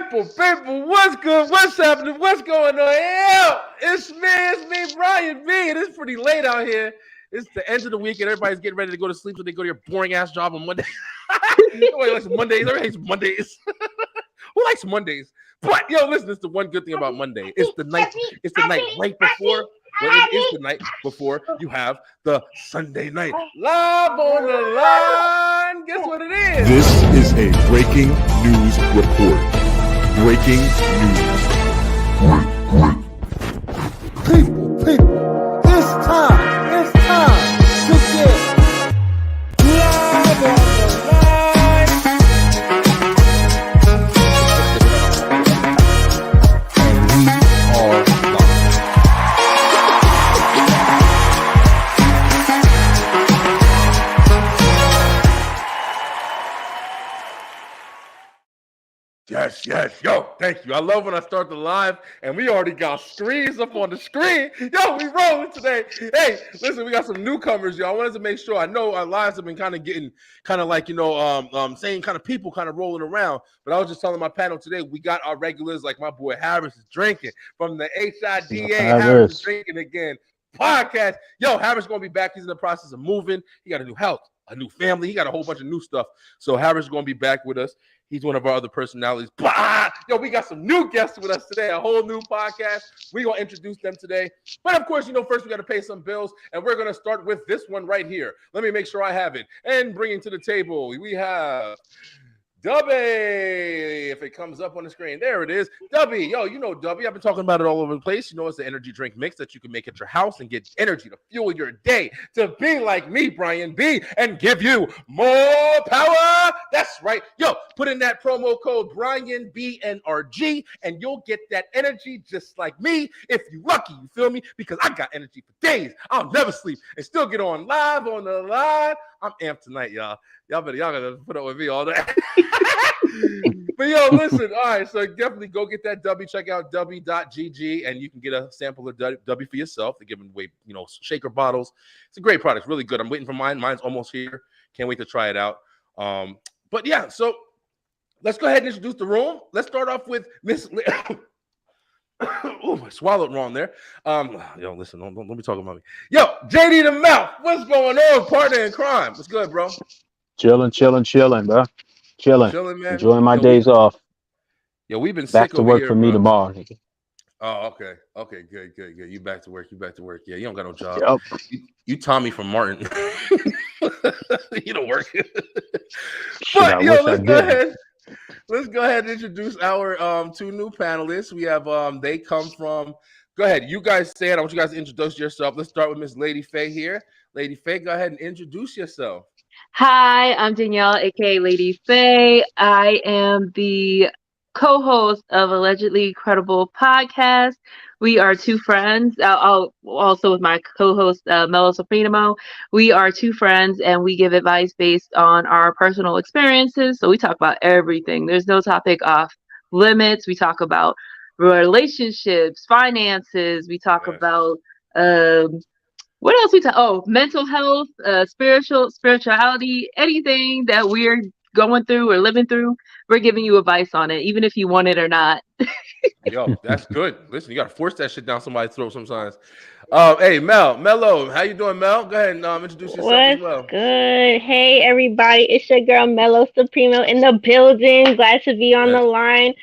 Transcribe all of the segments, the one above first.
People, what's good? What's happening? What's going on? Yo, it's me, Brian B. And it's pretty late out here. It's the end of the week, and everybody's getting ready to go to sleep so they go to your boring ass job on Monday. Nobody likes Mondays. Everybody hates Mondays. Who likes Mondays? But yo, listen, it's the one good thing about Monday. It's the night. It's the night right before. Well, it is the night before you have the Sunday night live on the line. Guess what it is? This is a breaking news report. Breaking news. People, it's time to get live on the line. And we are live. Yes. Yo, thank you. I love when I start the live and we already got screens up on the screen. Yo, we rolling today. Hey, listen, we got some newcomers, yo. I wanted to make sure. I know our lives have been kind of getting like, same kind of people kind of rolling around. But I was just telling my panel today, we got our regulars like my boy Harris is drinking from the HIDA. Harris is drinking again. Podcast. Yo, Harris going to be back. He's in the process of moving. He got a new house, a new family. He got a whole bunch of new stuff. So Harris is going to be back with us. He's one of our other personalities. Bah! Yo, we got some new guests with us today, a whole new podcast. We're going to introduce them today. But, of course, first we got to pay some bills, and we're going to start with this one right here. Let me make sure I have it. And bringing to the table, we have Dubby, if it comes up on the screen. There it is. Dubby, yo, you know Dubby. I've been talking about it all over the place. You know, it's the energy drink mix that you can make at your house and get energy to fuel your day, to be like me, Brian B, and give you more power. That's right. Yo, put in that promo code Brian B NRG, and you'll get that energy just like me if you lucky. You feel me? Because I got energy for days. I'll never sleep and still get on live on the line. I'm amped tonight, y'all. Y'all gotta put up with me all day. But yo, listen, all right, so definitely go get that Dubby. Check out Dubby.gg, and you can get a sample of Dubby for yourself. They're giving away, shaker bottles. It's a great product, really good. I'm waiting for mine. Mine's almost here. Can't wait to try it out. But yeah, so let's go ahead and introduce the room. Let's start off with Miss. Oh, I swallowed wrong there. Yo, listen, don't be talking about me. Yo, JD the Mouth, what's going on? Partner in crime. What's good, bro? Chilling, bro. Chilling, man. Enjoying my days off. Yo, we've been back sick to work here, for bro. me tomorrow, nigga. Oh, okay, good. You back to work. Yeah, you don't got no job. Yep. You Tommy from Martin. You don't work. But yo, let's go ahead and introduce our two new panelists. We have they come from. Go ahead, you guys say it. I want you guys to introduce yourself. Let's start with Miss Lady Faye here. Lady Faye, go ahead and introduce yourself. Hi, I'm Danielle, aka Lady Faye. I am the co-host of Allegedly Credible podcast. We are two friends. Also with my co-host Mello Supremo. We are two friends, and we give advice based on our personal experiences. So we talk about everything. There's no topic off limits. We talk about relationships, finances. We talk about what else we talk? Oh, mental health, spirituality, anything that we're going through or living through, we're giving you advice on it, even if you want it or not. Yo, that's good. Listen, you gotta force that shit down somebody's throat sometimes. Hey, Mello, how you doing, Mel? Go ahead and introduce yourself as well. Good? Hey, everybody, it's your girl Mello Supremo in the building. Glad to be on the line.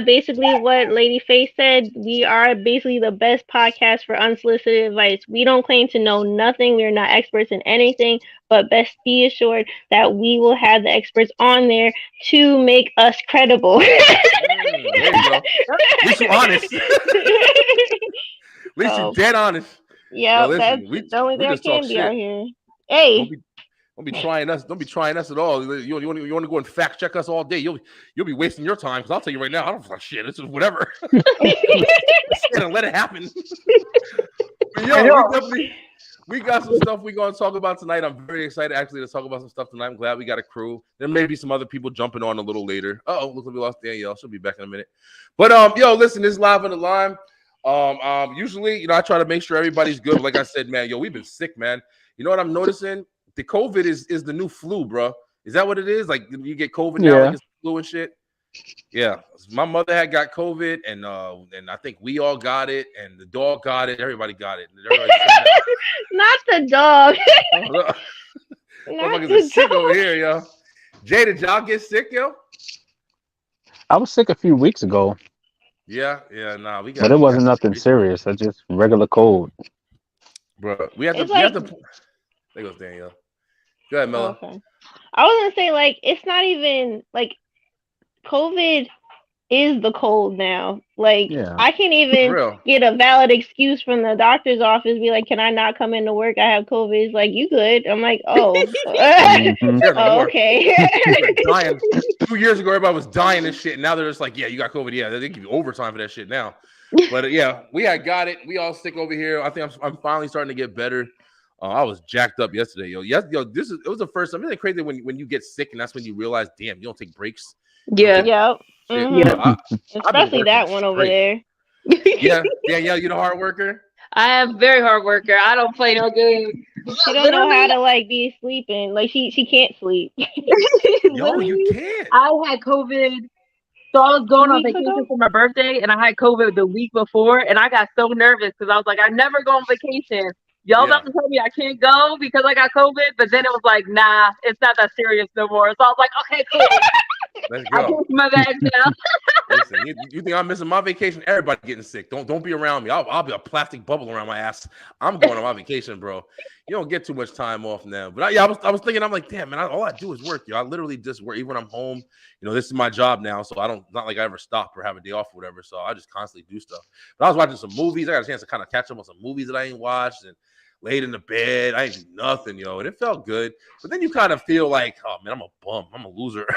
Basically what Lady Faye said, we are basically the best podcast for unsolicited advice. We don't claim to know nothing. We're not experts in anything, but best be assured that we will have the experts on there to make us credible. There you go. At least you're honest. At least you're dead honest. Yeah, that's the only thing I can be out here. Hey. Don't be trying us. Don't be trying us at all. You want to go and fact check us all day. You'll be wasting your time. Because I'll tell you right now, I don't fuck shit. It's just whatever. And let it happen. But yo, we got some stuff we're going to talk about tonight. I'm very excited actually to talk about some stuff tonight. I'm glad we got a crew. There may be some other people jumping on a little later. Looks like we lost Danielle. She'll be back in a minute. But yo, listen, this is live on the line. Usually, I try to make sure everybody's good. But like I said, man, yo, we've been sick, man. You know what I'm noticing? The COVID is the new flu, bro. Is that what it is? Like you get COVID now, like it's flu and shit. Yeah, my mother had got COVID, and I think we all got it, and the dog got it. Everybody got it. Not the dog. Not Not the sick dog. over here, yo. Jay, did y'all get sick, yo? I was sick a few weeks ago, Yeah, nah, we got. but it wasn't nothing serious. I just regular cold. Bro, we have It's to. There goes Danielle. Go ahead, Melo. Okay. I was gonna say, like, it's not even like COVID is the cold now. Like, Yeah. I can't even get a valid excuse from the doctor's office. Be like, can I not come into work? I have COVID. It's like, you good? I'm like, oh, oh okay. Dying. 2 years ago, everybody was dying and shit. And now they're just like, yeah, you got COVID. Yeah, they give you overtime for that shit now. But yeah, we had got it. We all sick over here. I think I'm finally starting to get better. I was jacked up yesterday, yo. Yes, yo, it was the first time. Isn't it crazy when you get sick and that's when you realize, damn, you don't take breaks. Yeah. Yep. Mm-hmm. Especially that one over there. Yeah, you the hard worker. I am very hard worker. I don't play no games. She don't know how to like be sleeping. Like she can't sleep. Yo, you can't. I had COVID. So I was going on vacation for my birthday, and I had COVID the week before, and I got so nervous because I was like, I never go on vacation. Y'all about to tell me I can't go because I got COVID, but then it was like, nah, it's not that serious no more. So I was like, okay, cool. Let's go. I put my bags down. Listen, you think I'm missing my vacation? Everybody getting sick. Don't be around me. I'll be a plastic bubble around my ass. I'm going on my vacation, bro. You don't get too much time off now. But I was thinking, I'm like, damn, man, all I do is work, yo. I literally just work. Even when I'm home, this is my job now, so not like I ever stop or have a day off or whatever. So I just constantly do stuff. But I was watching some movies. I got a chance to kind of catch up on some movies that I ain't watched and laid in the bed. I ain't do nothing, yo. And it felt good. But then you kind of feel like, oh, man, I'm a bum. I'm a loser.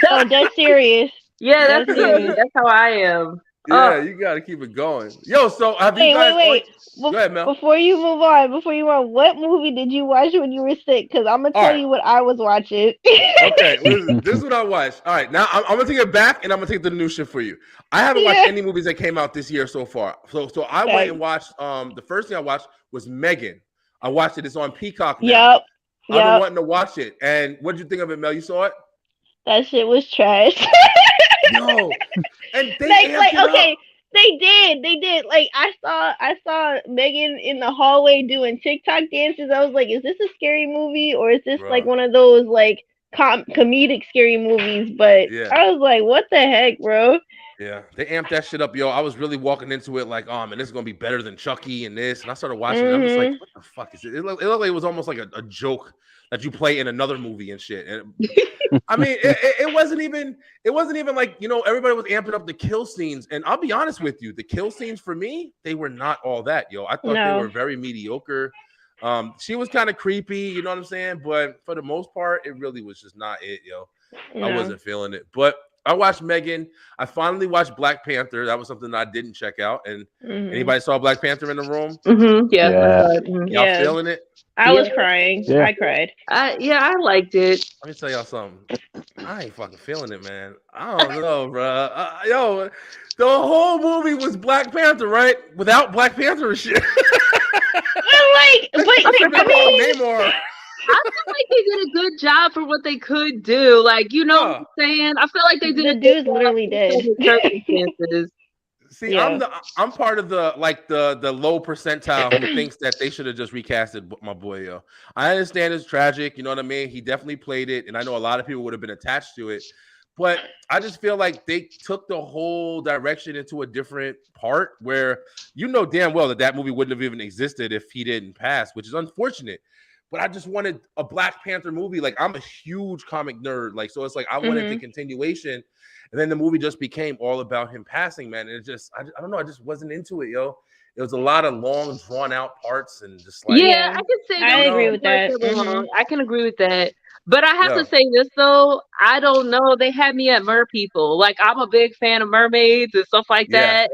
No, that's serious. Yeah, that's serious. That's how I am. Yeah, you got to keep it going. Yo, so have you guys... Wait. Go ahead, Mel. Before you move on, what movie did you watch when you were sick? Because I'm going to tell you what I was watching. Okay, listen, this is what I watched. All right, now I'm going to take it back, and I'm going to take the new shit for you. I haven't watched any movies that came out this year so far. So I went and watched... the first thing I watched was Megan. I watched it. It's on Peacock now. Yep. I've been wanting to watch it. And what did you think of it, Mel? You saw it? That shit was trash. No. And they okay. They did. Like I saw Megan in the hallway doing TikTok dances. I was like, is this a scary movie or is this like one of those like comedic scary movies? But I was like, what the heck, bro? Yeah, they amped that shit up, yo. I was really walking into it like, oh man, this is gonna be better than Chucky and this. And I started watching it. I'm just like, what the fuck is it? It looked like it was almost like a joke that you play in another movie and shit. And I mean, it wasn't even like, everybody was amping up the kill scenes. And I'll be honest with you, the kill scenes for me, they were not all that, yo. I thought they were very mediocre. She was kind of creepy, you know what I'm saying? But for the most part, it really was just not it, yo. I wasn't feeling it. But I watched Megan. I finally watched Black Panther. That was something that I didn't check out. And anybody saw Black Panther in the room? Mm-hmm. Yeah. Y'all feeling it? I was crying. Yeah. I cried. I liked it. Let me tell y'all something. I ain't fucking feeling it, man. I don't know, bro. Yo, the whole movie was Black Panther, right? Without Black Panther and shit. I mean, Namor. I feel like they did a good job for what they could do. Like, you know what I'm saying? I feel like they did. The dudes literally did. Circumstances. See, I'm part of the low percentile who thinks that they should have just recasted my boy, yo. I understand it's tragic, you know what I mean? He definitely played it, and I know a lot of people would have been attached to it. But I just feel like they took the whole direction into a different part where damn well that movie wouldn't have even existed if he didn't pass, which is unfortunate. But I just wanted a Black Panther movie. Like, I'm a huge comic nerd. Like, so it's like I wanted the continuation. And then the movie just became all about him passing, man. And it just, I don't know. I just wasn't into it, yo. It was a lot of long, drawn out parts and just like. Yeah, I can say I agree with that. I can agree with that. But I have to say this, though. I don't know. They had me at Mer People. Like, I'm a big fan of mermaids and stuff like that.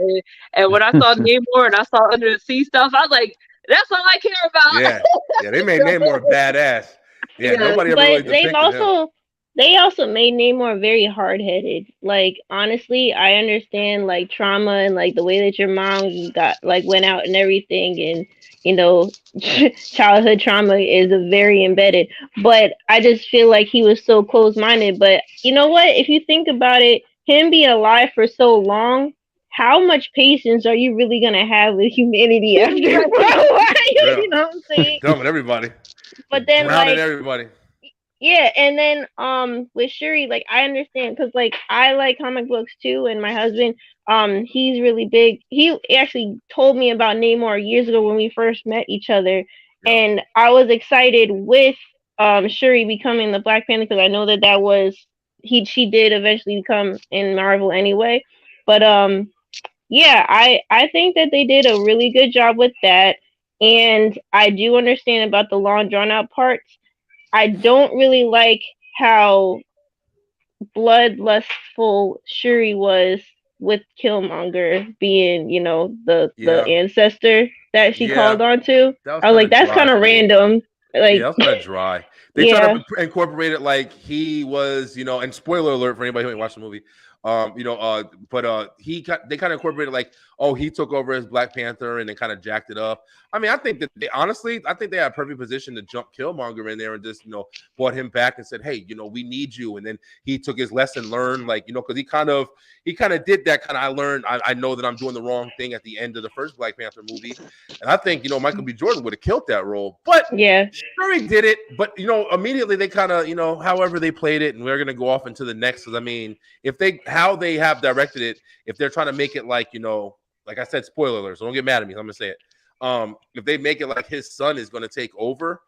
And when I saw Namor and I saw Under the Sea stuff, I was like, that's all I care about. Yeah, they made Namor badass. Yeah, nobody ever really depicted him. They also made Namor very hard headed. Like honestly, I understand like trauma and like the way that your mom got like went out and everything, and you know, childhood trauma is a very embedded. But I just feel like he was so close minded. But you know what? If you think about it, him being alive for so long, how much patience are you really gonna have with humanity after? You know what I'm saying? Done with everybody. But then drowning like everybody. yeah, and then with Shuri, like I understand because like I like comic books too, and my husband, he's really big. He actually told me about Namor years ago when we first met each other, and I was excited with Shuri becoming the Black Panther because I know that was she did eventually become in Marvel anyway, but yeah, I think that they did a really good job with that, and I do understand about the long drawn out parts. I don't really like how bloodlustful Shuri was with Killmonger being, you know, the ancestor that she called on to. I was like, that's kind of random. Like, that was kind of dry. They tried to incorporate it like he was, you know, and spoiler alert for anybody who ain't watched the movie. They kind of incorporated like, oh, he took over as Black Panther and then kind of jacked it up. I mean, I think that they had a perfect position to jump Killmonger in there and just, you know, brought him back and said, hey, you know, we need you. And then he took his lesson learned, like, you know, because he kind of did that kind of, I know that I'm doing the wrong thing at the end of the first Black Panther movie. And I think, you know, Michael B. Jordan would have killed that role. But yeah, Shuri did it. But, you know, immediately they kind of, you know, however they played it, and we're going to go off into the next. Because, I mean, how they have directed it, if they're trying to make it like, you know, like I said, spoiler alert, so don't get mad at me. I'm going to say it. If they make it like his son is going to take over,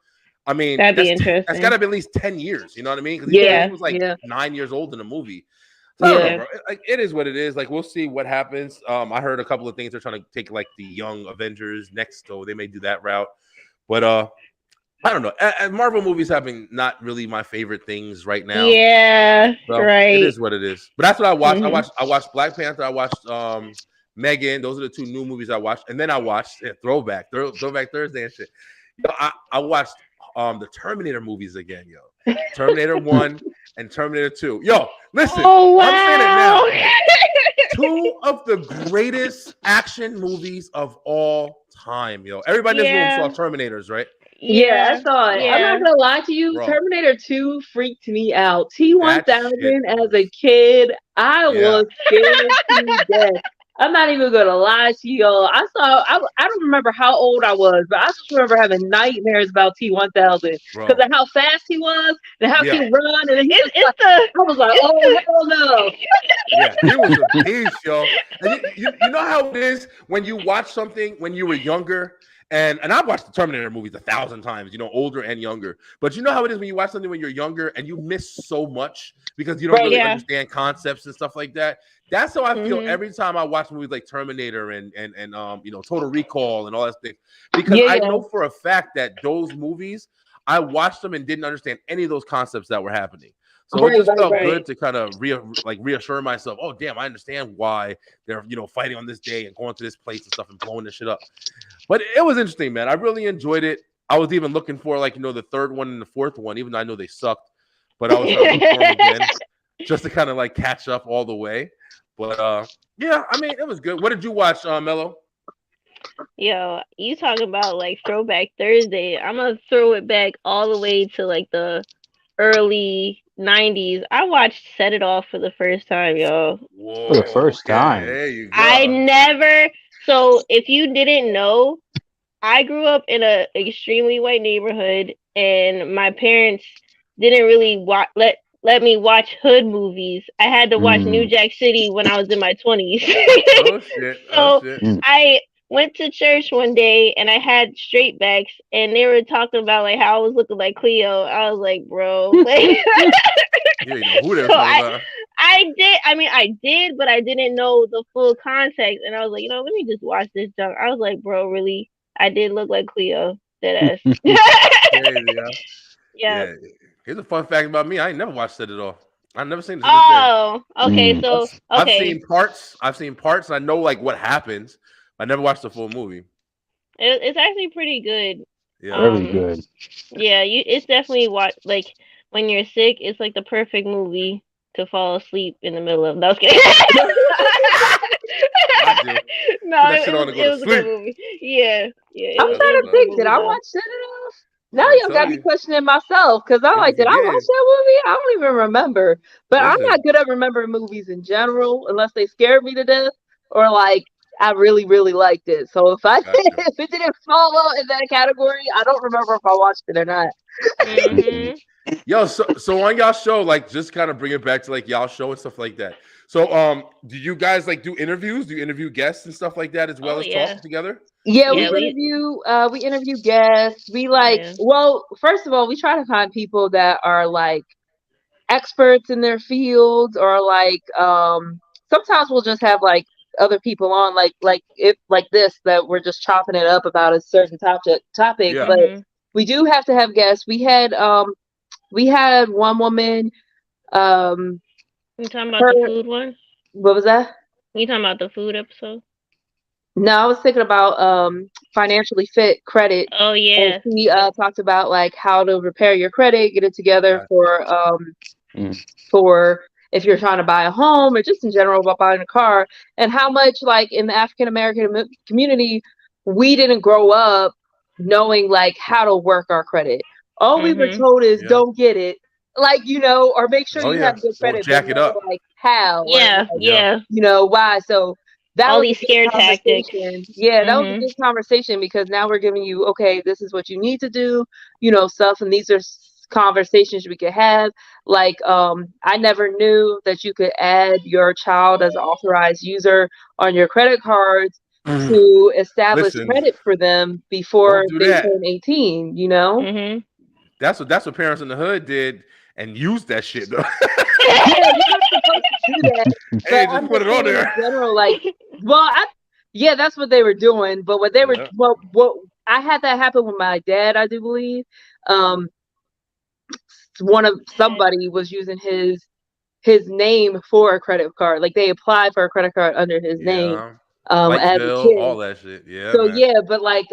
I mean, that'd be interesting. That's got to be at least 10 years. You know what I mean? Because he was like 9 years old in the movie. So I don't know, bro. Like, it is what it is. Like, we'll see what happens. I heard a couple of things. They're trying to take like the young Avengers next, so they may do that route. But I don't know. Marvel movies have been not really my favorite things right now. Yeah, so right. It is what it is. But that's what I watched. I watched Black Panther. I watched Megan. Those are the two new movies I watched, and then I watched Throwback Thursday and shit. You know, I watched the Terminator movies again, yo. Terminator 1 and Terminator 2. Yo, listen. Oh, wow. I'm saying it now. Two of the greatest action movies of all time, yo. Everybody in this room saw Terminators, right? Yeah, I saw it. I'm not gonna lie to you. Bro. Terminator 2 freaked me out. T-1000 as a kid, I was scared to death. I'm not even gonna lie to y'all. I don't remember how old I was, but I just remember having nightmares about T-1000 because of how fast he was and how he could run. And I was like, oh hell no. Yeah, he was a beast, yo. And you know how it is when you watch something when you were younger. And I watched the Terminator movies 1,000 times, you know, older and younger. But you know how it is when you watch something when you're younger and you miss so much because you don't really understand concepts and stuff like that. That's how I feel every time I watch movies like Terminator and you know, Total Recall and all that stuff. Because I know for a fact that those movies, I watched them and didn't understand any of those concepts that were happening. So it just felt good to kind of reassure myself, oh, damn, I understand why they're, you know, fighting on this day and going to this place and stuff and blowing this shit up. But it was interesting, man. I really enjoyed it. I was even looking for, like, you know, the third one and the fourth one, even though I know they sucked. But I was looking for them again just to kind of, like, catch up all the way. But, yeah, I mean, it was good. What did you watch, Mello? Yo, you talking about, like, Throwback Thursday. I'm going to throw it back all the way to, like, the early 90s. I watched Set It Off for the first time, yo. Whoa, for the first time. There you go. So if you didn't know, I grew up in an extremely white neighborhood, and my parents didn't really let me watch hood movies. I had to watch New Jack City when I was in my 20s. Oh shit! So I went to church one day and I had straight backs, and they were talking about like how I was looking like Cleo. I was like, bro, like, you know who they're talking about. I did, but I didn't know the full context. And I was like, you know, let me just watch this junk. I was like, bro, really? I did look like Cleo. Deadass. Yeah. Here's a fun fact about me. I ain't never watched it at all. I've never seen it. Oh, okay. So, okay. I've seen parts. And I know like what happens. I never watched the full movie. It's actually pretty good. Yeah, very good. Yeah, it's definitely like when you're sick, it's like the perfect movie to fall asleep in the middle of. No, I was kidding. I do. No, Put that shit on and go it to was a good sleep. movie. Yeah. I'm was- trying it to was think. Did movie, I though. watch Set It Off? Now I'm y'all got telling me you. questioning myself because I'm You like, did I forget. watch that movie? I don't even remember. But I'm Listen. not good at remembering movies in general unless they scared me to death or like I really, really liked it. So if I Gotcha. if it didn't fall in that category, I don't remember if I watched it or not. Mhm. Yo, so on y'all show, like, just kind of bring it back to like y'all show and stuff like that. So, do you guys like do interviews? Do you interview guests and stuff like that as well Oh, as yeah. talking together? Yeah, Yeah, we interview guests. We like Yeah. well, first of all, we try to find people that are like experts in their fields or like sometimes we'll just have like other people on like if like this that we're just chopping it up about a certain topic. Yeah. But Mhm. we do have to have guests. We had one woman You talking about her, the food one? what was that? You talking about the food episode? No, I was thinking about financially fit credit. Oh yeah. And she talked about like how to repair your credit, get it together for if you're trying to buy a home or just in general about buying a car, and how much like in the African American community we didn't grow up knowing like how to work our credit. All we were Mhm. told is Yeah. don't get it, like or make sure Oh, you yeah. have good Don't credit. jack but it never, up. like how. or, Yeah. like, Yeah. why. So that All was these a good scare tactics. conversation. Yeah, that was a Mhm. good conversation because now we're giving you, okay, this is what you need to do, stuff, and these are conversations we could have. Like, I never knew that you could add your child as an authorized user on your credit cards to establish Listen, credit for them before don't do they that. turn 18, Mhm. That's what parents in the hood did and used that shit though. Yeah, you're not supposed to do that. Hey, But just I'm put it on saying there. in general, like, well, yeah, that's what they were doing. But what they were, Yeah. what I had that happen with my dad, I do believe. Somebody was using his name for a credit card. Like they applied for a credit card under his name Yeah. Light as a bill, kid. all that shit. Yeah, So man. yeah, but like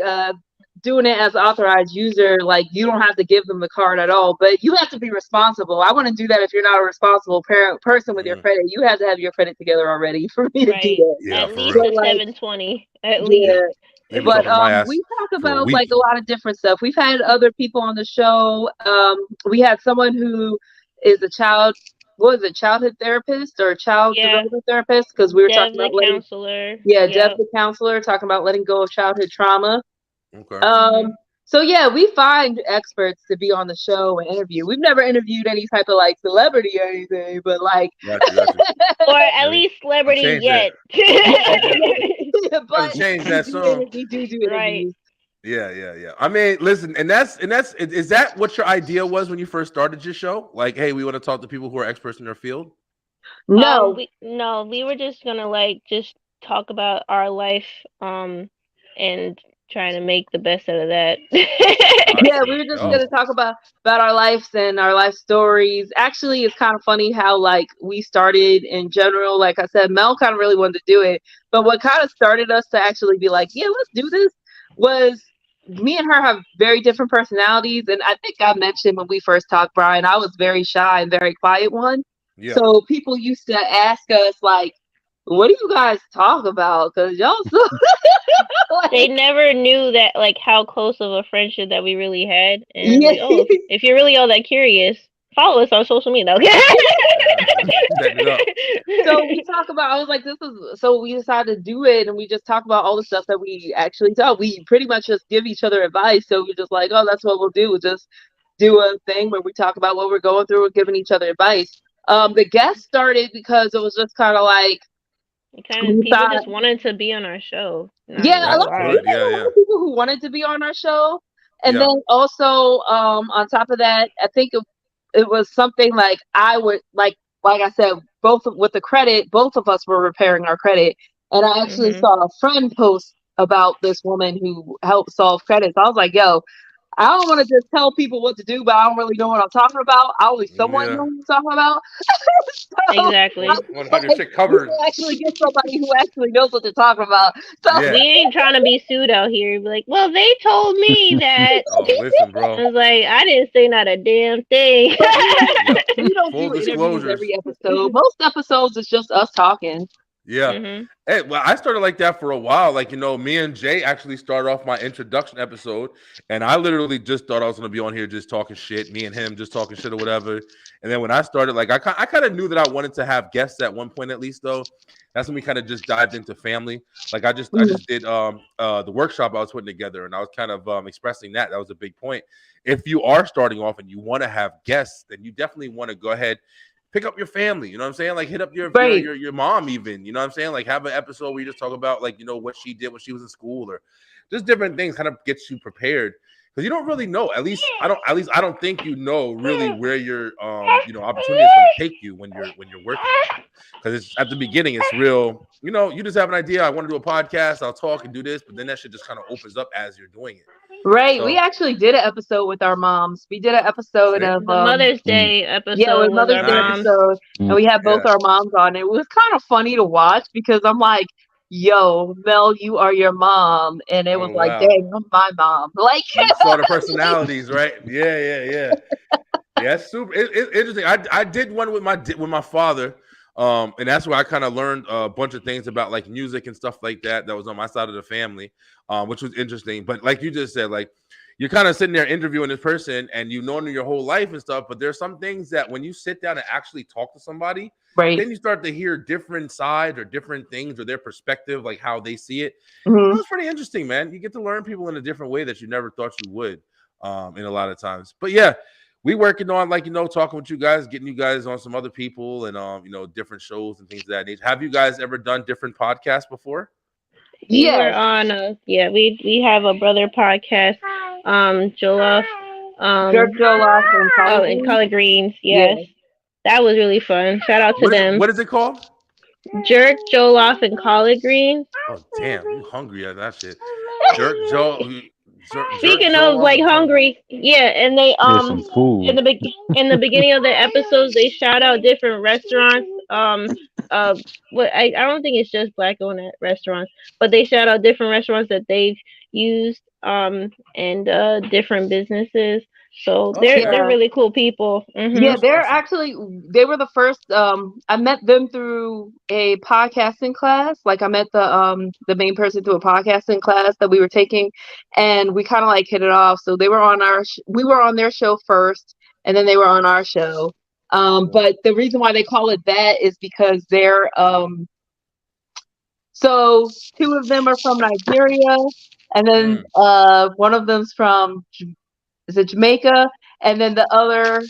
doing it as an authorized user, like you don't have to give them the card at all, but you have to be responsible. I wouldn't do that if you're not a responsible person with your credit. You have to have your credit together already for me to do Right. that. Yeah, At for least real. a But, like, 720. At least. yeah. They been But talking to my ass we talk for a about week. like a lot of different stuff. We've had other people on the show. We had someone who is a childhood therapist or child Yeah. development therapist, because we were Dev talking the about counselor. Dev Yep. the counselor, talking about letting go of childhood trauma. Okay. So yeah, we find experts to be on the show and interview. We've never interviewed any type of like celebrity or anything, but like Gotcha. Or at Ready? least celebrity change yet. but change that song. we do Right. interviews. Yeah. I mean, listen, and that's is that what your idea was when you first started your show? Like, hey, we want to talk to people who are experts in their field. No, we were just gonna like just talk about our life, and trying to make the best out of that. yeah, we were just Oh. gonna talk about our lives and our life stories. Actually, it's kind of funny how like we started in general. Like I said, Mel kind of really wanted to do it, but what kind of started us to actually be like, yeah, let's do this was me and her have very different personalities. And I think I mentioned when we first talked, Brian, I was very shy and very quiet one. Yeah. So people used to ask us like, what do you guys talk about? Because y'all so like, They never knew that like how close of a friendship that we really had. And Yeah. like, oh, if you're really all that curious, follow us on social media. Okay. Check it out. So we talk about, I was like, so we decided to do it, and we just talk about all the stuff that we actually talk. We pretty much just give each other advice. So we're just like, oh, that's what we'll do. We'll just do a thing where we talk about what we're going through. We're giving each other advice. The guest started because it was just kind of like, People just wanted to be on our show. Yeah, a lot Good. of people who wanted to be on our show. And Yeah. then also, on top of that, I think it was something like I would like I said, with the credit, both of us were repairing our credit. And I actually saw a friend post about this woman who helped solve credits. I was like, yo, I don't want to just tell people what to do, but I don't really know what I'm talking about. I always somewhat know what I'm talking about. So Exactly. 100 shit covered. You actually get somebody who actually knows what they're talking about. So Yeah. We ain't trying to be sued out here. Be like, well, they told me that. Oh, listen, bro. I was like, I didn't say not a damn thing. we don't Full do interviews disclosures. every episode. Most episodes is just us talking. Yeah. Mhm. Hey, well, I started like that for a while. Like, you know, me and Jay actually started off my introduction episode, and I literally just thought I was going to be on here just talking shit, me and him just talking shit or whatever. And then when I started, like, I kind of knew that I wanted to have guests at one point at least, though. That's when we kind of just dived into family. Like, I just did the workshop I was putting together, and I was kind of expressing that. That was a big point. If you are starting off and you want to have guests, then you definitely want to go ahead, pick up your family, you know what I'm saying? Like, hit up your mom even, you know what I'm saying? Like, have an episode where you just talk about, like, you know, what she did when she was in school, or just different things, kind of gets you prepared, because you don't really know. At least I don't think you know really where your you know, opportunity is going to take you when you're working. Because it's at the beginning, it's real, you know, you just have an idea. I want to do a podcast, I'll talk and do this, but then that shit just kind of opens up as you're doing it. Right. So, we actually did an episode with our moms. We did an episode of The Mother's Day episode. Yeah, with Mother's Day moms. episode. And we had both our moms on. It was kind of funny to watch because I'm like, yo, Mel, you are your mom. And it was like, wow. dang, I'm my mom. Like, you saw the personalities, right? Yeah. Yeah, it's super. It's interesting. I did one with my father. And that's where I kind of learned a bunch of things about like music and stuff like that. That was on my side of the family, which was interesting. But like you just said, like, you're kind of sitting there interviewing this person and you've known them your whole life and stuff. But there's some things that when you sit down and actually talk to somebody, right, then you start to hear different sides or different things or their perspective, like how they see it. Mhm. It was pretty interesting, man. You get to learn people in a different way that you never thought you would, in a lot of times. But yeah, we working on, like, you know, talking with you guys, getting you guys on some other people and you know, different shows and things of that nature. Have you guys ever done different podcasts before? Yeah, we're on we have a brother podcast, Jollof, Jerk Jollof and Collard Greens. Yes. That was really fun. Shout out to them. What is it called? Jerk Jollof and Collard Greens. Oh damn, you hungry at that shit? Jerk Joe. Speaking of like hungry, yeah, and they some food. in the beginning of the episodes they shout out different restaurants. What I don't think it's just black owned restaurants, but they shout out different restaurants that they've used and different businesses. So they're really cool people. Mm-hmm. Yeah, they were the first. I met them through a podcasting class. Like, I met the main person through a podcasting class that we were taking, and we kind of like hit it off. So they were on we were on their show first, and then they were on our show. But the reason why they call it that is because they're so two of them are from Nigeria, and then one of them's from Jamaica, and then the other,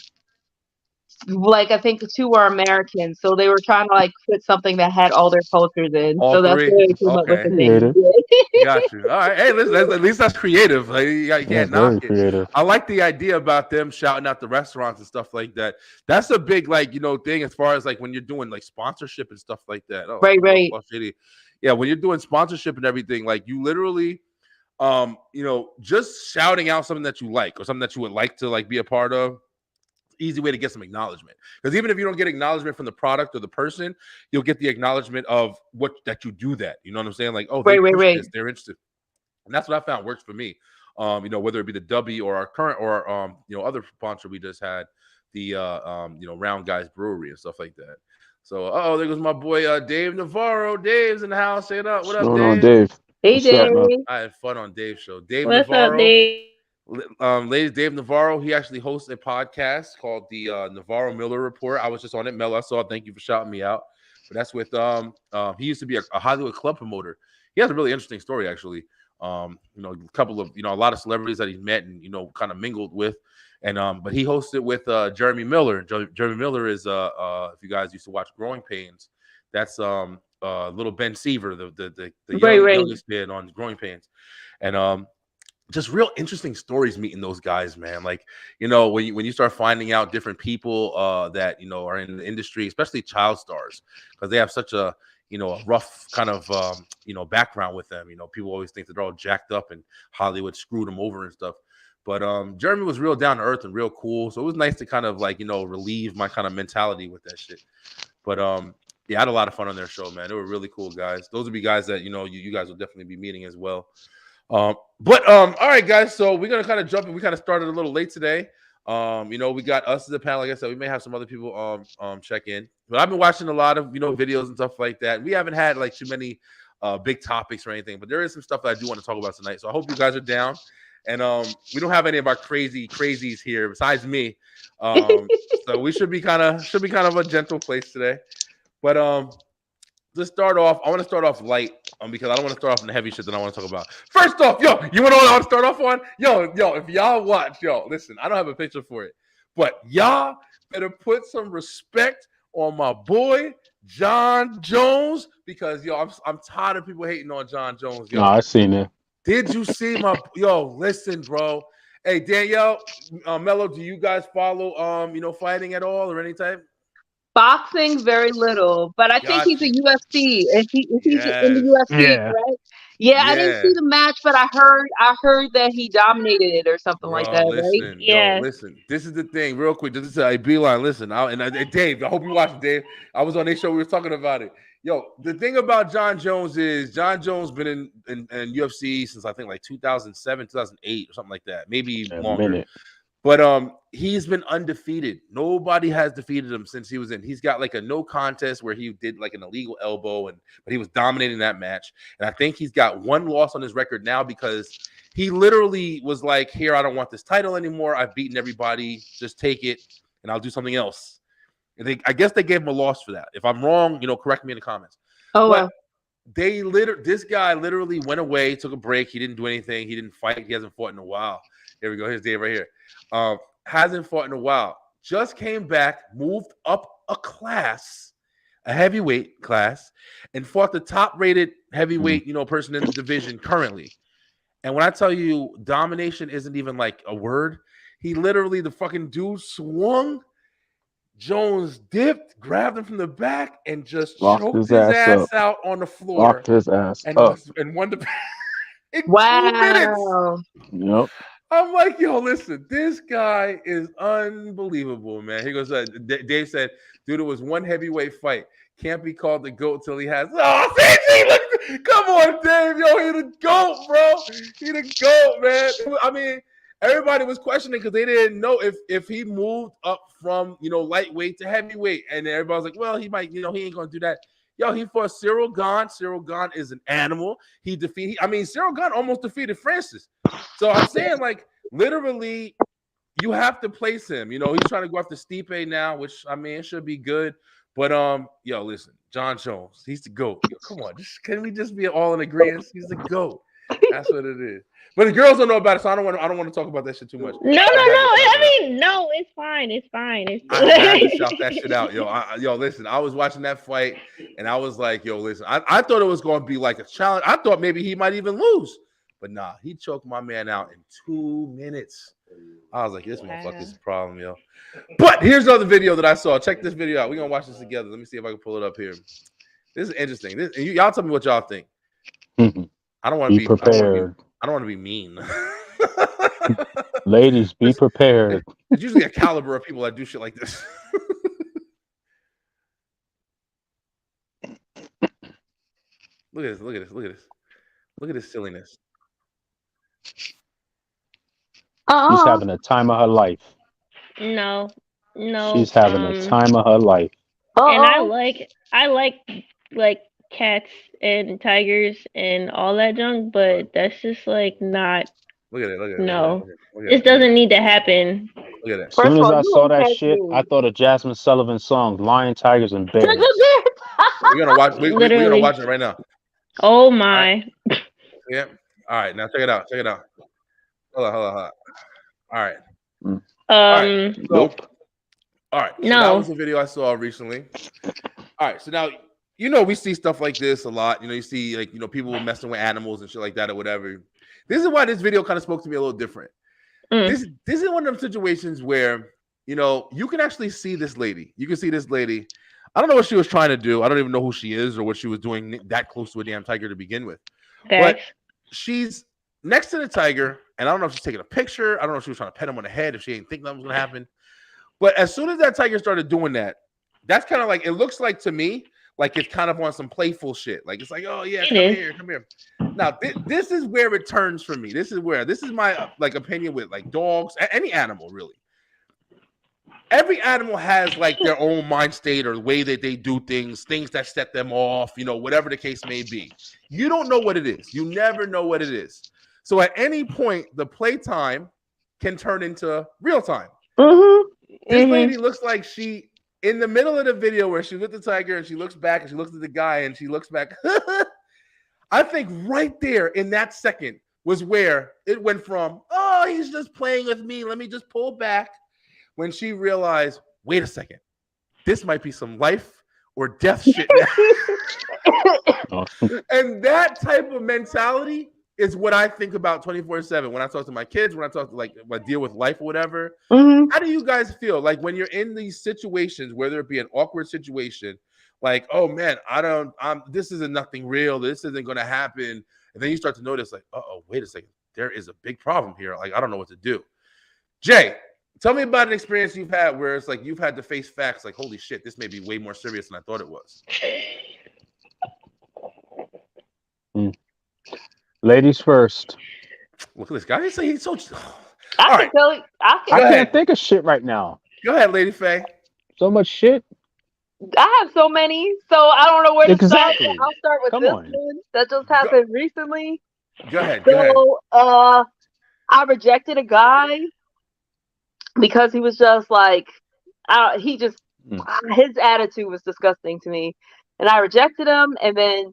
like, I think the two are Americans, so they were trying to like put something that had all their cultures in. All so that's three. where they came up with the name. Got you. All right. Hey, listen, at least that's creative. Like, you can't knock it. I like the idea about them shouting out the restaurants and stuff like that. That's a big, like, you know, thing as far as like when you're doing like sponsorship and stuff like that. Oh, right. Yeah, when you're doing sponsorship and everything, like, you literally you know, just shouting out something that you like or something that you would like to like be a part of, easy way to get some acknowledgement. Because even if you don't get acknowledgement from the product or the person, you'll get the acknowledgement of that you do that. You know what I'm saying? Like, oh, they're interested. And that's what I found works for me. You know, whether it be the W or our current or you know, other sponsor we just had, the you know, Round Guys Brewery and stuff like that. So there goes my boy Dave Navarro. Dave's in the house. Say it up. What up, Dave? Hey, Dave. I had fun on Dave's show. Dave What's Navarro. up, Dave? Ladies, Dave Navarro, he actually hosts a podcast called the Navarro Miller Report. I was just on it. Mel, I saw. Thank you for shouting me out. But that's with he used to be a Hollywood club promoter. He has a really interesting story, actually. You know, a couple of, you know, a lot of celebrities that he's met and, you know, kind of mingled with. And but he hosted with Jeremy Miller. Jeremy Miller is if you guys used to watch Growing Pains, that's little Ben Seaver, the youngest kid on Growing Pains. And just real interesting stories meeting those guys, man. Like, you know, when you start finding out different people that, you know, are in the industry, especially child stars, because they have such a, you know, a rough kind of you know, background with them. You know, people always think that they're all jacked up and Hollywood screwed them over and stuff. But Jeremy was real down to earth and real cool. So it was nice to kind of like, you know, relieve my kind of mentality with that shit. But yeah, I had a lot of fun on their show, man. They were really cool guys. Those would be guys that you guys will definitely be meeting as well. All right, guys. So we're gonna kind of jump in. We kind of started a little late today. We got us as a panel. Like I said, we may have some other people check in. But I've been watching a lot of videos and stuff like that. We haven't had like too many big topics or anything, but there is some stuff that I do want to talk about tonight. So I hope you guys are down. And we don't have any of our crazies here besides me. So we should be kind of a gentle place today. But to start off, I want to start off light because I don't want to start off on the heavy shit that I want to talk about. First off, you want to know what I want to start off on? If y'all watch, listen, I don't have a picture for it, but y'all better put some respect on my boy Jon Jones because I'm tired of people hating on Jon Jones. No, I seen it. Did you see my listen, bro? Hey, Danielle, Mello, do you guys follow fighting at all or any type? Boxing, very little, but I think he's a UFC. If he's in the UFC, right? Yeah, I didn't see the match, but I heard that he dominated it or something like that, right? Yeah. Listen, this is the thing, real quick. This is a Beeline. Listen, Dave, I hope you watched it, Dave. I was on their show. We were talking about it. The thing about Jon Jones is Jon Jones been in UFC since I think like 2007, 2008 or something like that, maybe longer. But he's been undefeated. Nobody has defeated him since he was in. He's got like a no contest where he did like an illegal elbow, but he was dominating that match. And I think he's got one loss on his record now because he literally was like, "Here, I don't want this title anymore. I've beaten everybody. Just take it, and I'll do something else." And I guess they gave him a loss for that. If I'm wrong, correct me in the comments. Oh, but this guy literally went away, took a break. He didn't do anything. He didn't fight. He hasn't fought in a while. Here we go. Here's Dave right here. Hasn't fought in a while. Just came back, moved up a class, a heavyweight class, and fought the top-rated heavyweight, person in the division currently. And when I tell you domination isn't even like a word, he literally, the fucking dude swung. Jones dipped, grabbed him from the back, and just choked his ass out on the floor. Locked his ass up. And won the in 2 minutes. Yep. I'm like, listen, this guy is unbelievable, man. He goes, Dave said, dude, it was one heavyweight fight. Can't be called the GOAT till he has. Oh, see, come on, Dave. He the GOAT, bro. He the GOAT, man. I mean, everybody was questioning because they didn't know if he moved up from, lightweight to heavyweight. And everybody was like, well, he might, he ain't going to do that. He fought Cyril Gane. Cyril Gane is an animal. Cyril Gane almost defeated Francis. So I'm saying, like, literally, you have to place him. He's trying to go after Stipe now, which, it should be good. But, listen, Jon Jones, he's the GOAT. Come on, can we just be all in agreement? He's the GOAT. That's what it is. But the girls don't know about it, so I don't want to talk about that shit too much. No. No, it's fine. It's fine. I had to shout that shit out, listen, I was watching that fight, and I was like, listen, I thought it was going to be like a challenge. I thought maybe he might even lose, but nah, he choked my man out in 2 minutes. I was like, this motherfucker's a problem, But here's another video that I saw. Check this video out. We're gonna watch this together. Let me see if I can pull it up here. This is interesting. Y'all tell me what y'all think. I don't want to be prepared. I don't want to be mean. Ladies, be prepared. There's usually a caliber of people that do shit like this. Look at this. Look at this silliness. She's having a time of her life. No. She's having a time of her life. And I like cats and tigers and all that junk, but that's just like not. Look at it. No, this doesn't need to happen. Look at it. As soon as I saw that shit, I thought of Jasmine Sullivan's song "Lion, Tigers, and Bears." We're gonna watch. We're gonna watch it right now. Oh my. Right. Yeah. All right. Now check it out. Hold on. All right. Nope. All right. So that was a video I saw recently. All right. So now, we see stuff like this a lot. You see like, people messing with animals and shit like that or whatever. This is why this video kind of spoke to me a little different. This is one of them situations where, you can actually see this lady. You can see this lady. I don't know what she was trying to do. I don't even know who she is or what she was doing that close to a damn tiger to begin with. Okay. But she's next to the tiger, and I don't know if she's taking a picture. I don't know if she was trying to pet him on the head, if she didn't think that was going to happen. But as soon as that tiger started doing that, that's kind of like, it looks like to me, like it's kind of on some playful shit. Like it's like, oh yeah, come here. Now this is where it turns for me. This is my like opinion with like dogs, any animal really. Every animal has like their own mind state or the way that they do things that set them off, you know, whatever the case may be. You don't know what it is. You never know what it is. So at any point, the playtime can turn into real time. This lady looks like she, in the middle of the video where she's with the tiger and she looks back and she looks at the guy and she looks back. I think right there in that second was where it went from, oh, he's just playing with me. Let me just pull back. When she realized, wait a second, this might be some life or death shit now. And that type of mentality is what I think about 24/7 when I talk to my kids, when I talk to like when I deal with life or whatever. How do you guys feel like when you're in these situations, whether it be an awkward situation, like, oh man, this isn't nothing real, this isn't going to happen, and then you start to notice like, wait a second, there is a big problem here. Like I don't know what to do. Jay, tell me about an experience you've had where it's like you've had to face facts like, holy shit, this may be way more serious than I thought it was. Ladies first. Look at this guy. He's so. I can't think of shit right now. Go ahead, Lady Faye. So much shit. I have so many, so I don't know where to start. I'll start with this one that just happened recently. Go ahead. I rejected a guy because he was just like, his attitude was disgusting to me, and I rejected him. And then,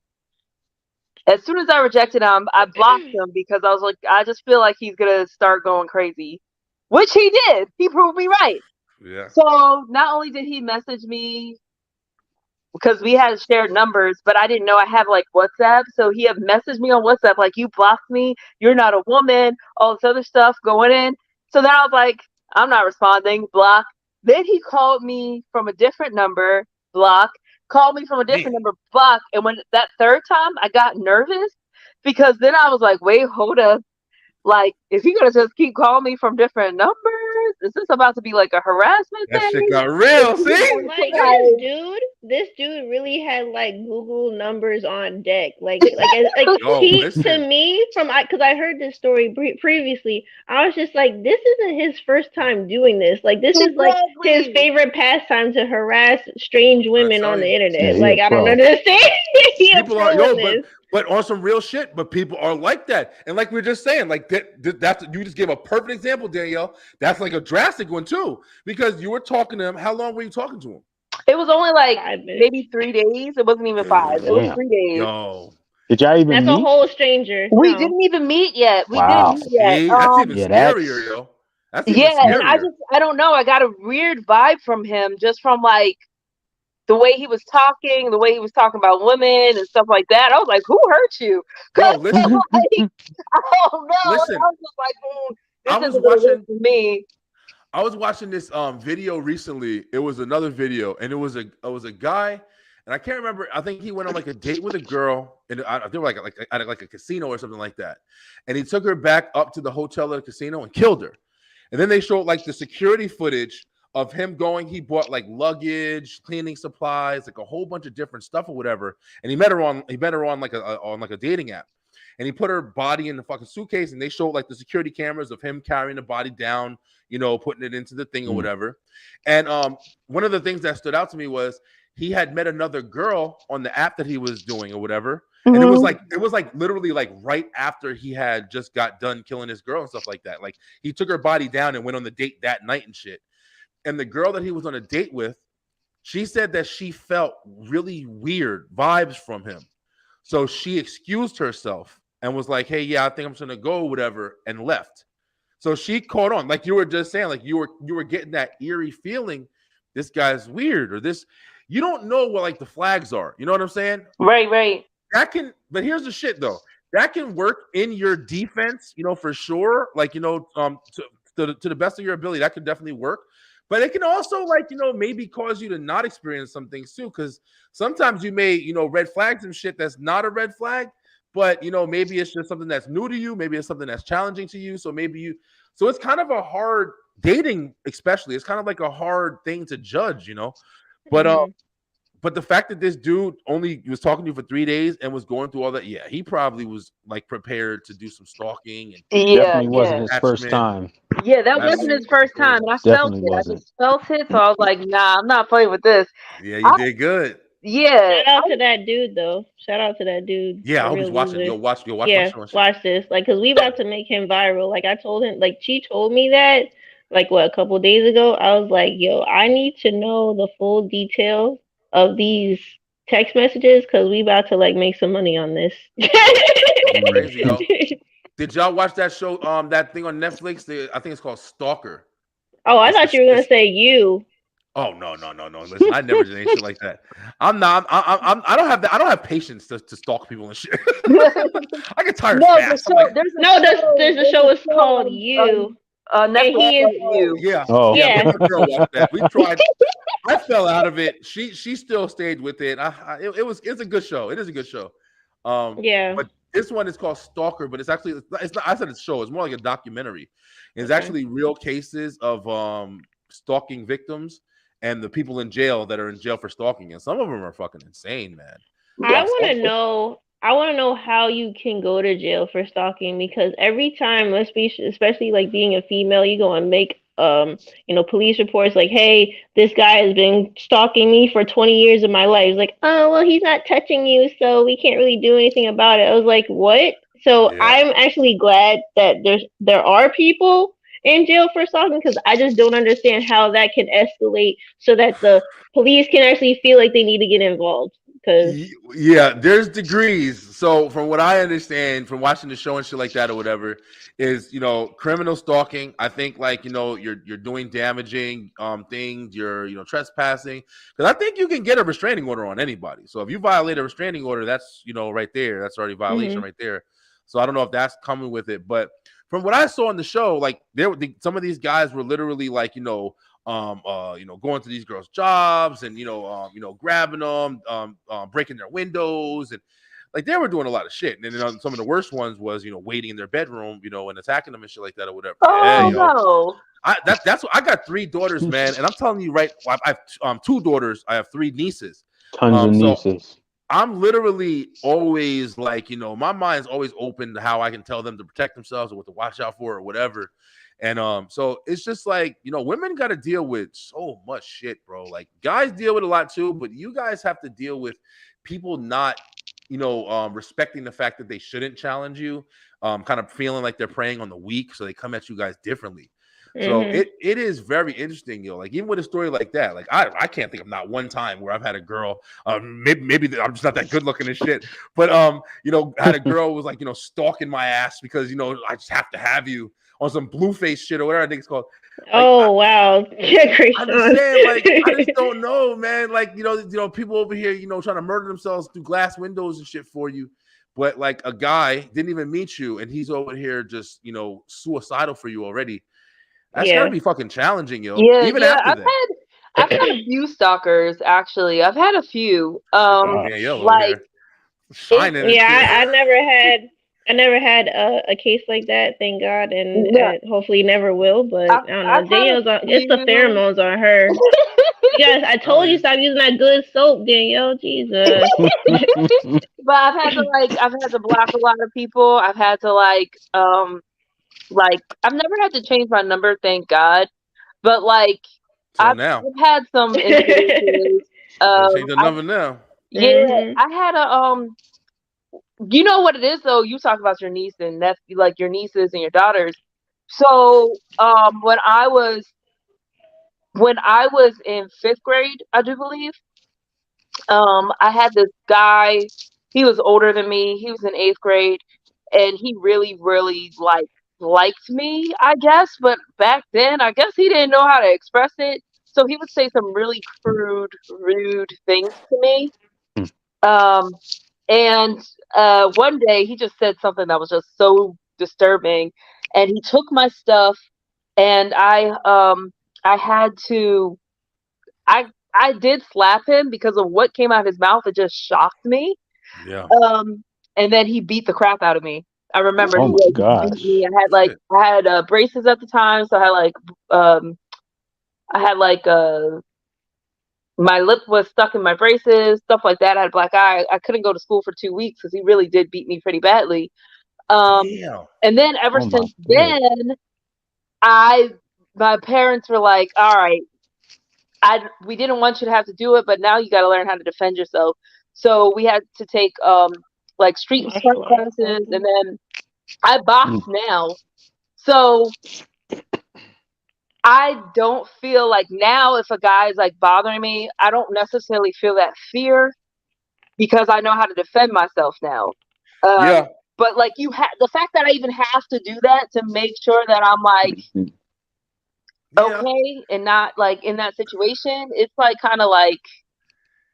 as soon as I rejected him, I blocked him because I was like, I just feel like he's gonna start going crazy, which he did. He proved me right. Yeah. So not only did he message me because we had shared numbers, but I didn't know I have like WhatsApp. So he had messaged me on WhatsApp like, you blocked me, you're not a woman, all this other stuff going in. So then I was like, I'm not responding, block. Then he called me from a different number, block. Called me from a different number, block. And when that third time, I got nervous because then I was like, wait, hold up. Like, is he gonna just keep calling me from different numbers? Is this about to be like a harassment thing? That shit got real, see? Like, this dude really had like Google numbers on deck. Like to me, because I heard this story previously, I was just like, this isn't his first time doing this. Like, this is like his favorite pastime to harass strange women on the internet. Yeah, like, I don't understand. People are but on some real shit, but people are like that. And like we were just saying, like that's you just gave a perfect example, Danielle. That's like a drastic one too, because you were talking to him. How long were you talking to him? It was only like maybe 3 days. It wasn't even 5. It was 3 days. No. Did y'all even meet? That's a whole stranger. We didn't even meet yet. That's even scarier, yo. That's even scarier. And I don't know. I got a weird vibe from him just from like the way he was talking, the way he was talking about women and stuff like that. I was like, who hurt you? Bro, listen. I don't know. Listen, I was just like, this isn't for me. I was watching this video recently. It was another video, and it was a guy, and I can't remember. I think he went on like a date with a girl, and they were like at like a casino or something like that. And he took her back up to the hotel at the casino and killed her. And then they showed like the security footage of him going. He bought like luggage, cleaning supplies, like a whole bunch of different stuff or whatever. And he met her on like a dating app. And he put her body in the fucking suitcase, and they showed like the security cameras of him carrying the body down, you know, putting it into the thing or whatever. And one of the things that stood out to me was he had met another girl on the app that he was doing or whatever. And it was like literally like right after he had just got done killing this girl and stuff like that. Like he took her body down and went on the date that night and shit. And the girl that he was on a date with, she said that she felt really weird vibes from him. So she excused herself and was like, hey, yeah, I think I'm just gonna go, whatever, and left. So she caught on, like you were just saying, like you were getting that eerie feeling, this guy's weird, or this, you don't know what like the flags are. You know what I'm saying? Right. But here's the shit though. That can work in your defense, you know, for sure. Like, you know, to the best of your ability, that can definitely work. But it can also, like, you know, maybe cause you to not experience some things too. Because sometimes you may, you know, red flags and shit that's not a red flag. But, you know, maybe it's just something that's new to you. Maybe it's something that's challenging to you. So it's kind of a hard dating, especially. It's kind of like a hard thing to judge, you know. But the fact that this dude only was talking to you for 3 days and was going through all that, yeah, he probably was like prepared to do some stalking and definitely wasn't his first time. Yeah, that wasn't his first time, and I felt it. I just felt it, so I was like, "Nah, I'm not playing with this." Yeah, you did good. Yeah, shout out to that dude though. Shout out to that dude. Yeah, I hope he's watching. Yo, watch. Yeah, watch this. Like, cause we about to make him viral. Like I told him, like she told me that, like what, a couple of days ago. I was like, yo, I need to know the full details of these text messages because we about to like make some money on this. Crazy, yo. Did y'all watch that show? That thing on Netflix. I think it's called Stalker. Oh, I thought you were gonna say you. Oh no! Listen, I never did any shit like that. I don't have that. I don't have patience to stalk people and shit. I get tired fast. There's a show. It's called You. And he is You. Yeah. Oh. Yeah. Girl watched that. We tried. I fell out of it. She still stayed with it. It's a good show. It is a good show. Yeah. But this one is called Stalker, but it's actually it's not. I said it's a show. It's more like a documentary. It's actually real cases of stalking victims and the people in jail that are in jail for stalking, and some of them are fucking insane, man. I want to know how you can go to jail for stalking, because every time, especially like being a female, you go and make police reports like, hey, this guy has been stalking me for 20 years of my life. It's like, oh, well, he's not touching you, so we can't really do anything about it. I was like, what? So yeah. I'm actually glad that there are people in jail for stalking, because I just don't understand how that can escalate so that the police can actually feel like they need to get involved. Yeah, there's degrees. So from what I understand from watching the show and shit like that or whatever, is criminal stalking. I think like you're doing damaging things, you're trespassing, because I think you can get a restraining order on anybody. So if you violate a restraining order, that's right there, that's already violation right there. So I don't know if that's coming with it, but from what I saw in the show, like some of these guys were literally like going to these girls' jobs and grabbing them, breaking their windows, and like they were doing a lot of shit. And then some of the worst ones was waiting in their bedroom, and attacking them and shit like that or whatever. Oh no! That's what I got 3 daughters, man, and I'm telling you right, I have 2 daughters. I have 3 nieces. Tons of nieces. I'm literally always like, my mind's always open to how I can tell them to protect themselves or what to watch out for or whatever. And so it's just like, women got to deal with so much shit, bro. Like guys deal with a lot too, but you guys have to deal with people not, respecting the fact that they shouldn't challenge you, kind of feeling like they're preying on the weak. So they come at you guys differently. So it is very interesting, like even with a story like that, like I can't think of not one time where I've had a girl, maybe I'm just not that good looking and shit, but had a girl who was like stalking my ass because I just have to have you on some Blueface shit or whatever I think it's called. Wow, I'm just saying, like I just don't know, man. Like people over here, trying to murder themselves through glass windows and shit for you. But like a guy didn't even meet you, and he's over here just suicidal for you already. That's gotta be fucking challenging, yo. Yeah, even after that. I've had a few stalkers actually. I've had a few. Shining. I never had a case like that, thank God, and hopefully never will. But I don't know. Danielle's it's the pheromones on her. Yes, I told you stop using that good soap, Danielle. Jesus. But I've had to block a lot of people. I've had to I've never had to change my number, thank God. But I've had some instances. Change the number now. Yeah, I had a you know what it is though? You talk about your niece and nephew, like your nieces and your daughters. So when I was in 5th grade, I do believe, I had this guy. He was older than me. He was in 8th grade, and he really, really liked me, I guess. But back then, I guess he didn't know how to express it. So he would say some really crude, rude things to me. And one day he just said something that was just so disturbing, and he took my stuff, and I did slap him because of what came out of his mouth. It just shocked me. Yeah. And then he beat the crap out of me. I remember. Oh my gosh. I had braces at the time, so I had my lip was stuck in my braces, stuff like that. I had a black eye. I couldn't go to school for 2 weeks because he really did beat me pretty badly. Damn. And then ever since then, my parents were like, all right, we didn't want you to have to do it, but now you got to learn how to defend yourself. So we had to take like street smart classes, and then I box now. So I don't feel like now if a guy's like bothering me, I don't necessarily feel that fear because I know how to defend myself now. Yeah. But like the fact that I even have to do that to make sure that I'm like okay and not like in that situation, it's like kind of like,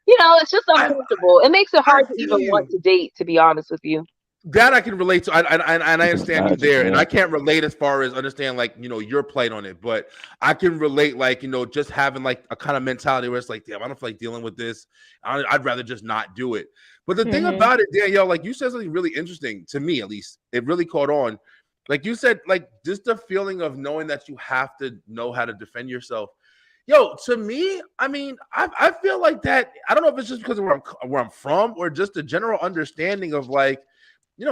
it's just uncomfortable. It makes it hard to even want to date, to be honest with you. That I can relate to, and I understand you there, and I can't relate as far as understand like your plight on it, but I can relate like just having like a kind of mentality where it's like, damn, I don't feel like dealing with this. I'd rather just not do it. But the thing about it, Danielle, like you said something really interesting to me, at least it really caught on. Like you said, like just the feeling of knowing that you have to know how to defend yourself. Yo, to me, I mean, I feel like that. I don't know if it's just because of where I'm from or just the general understanding of like,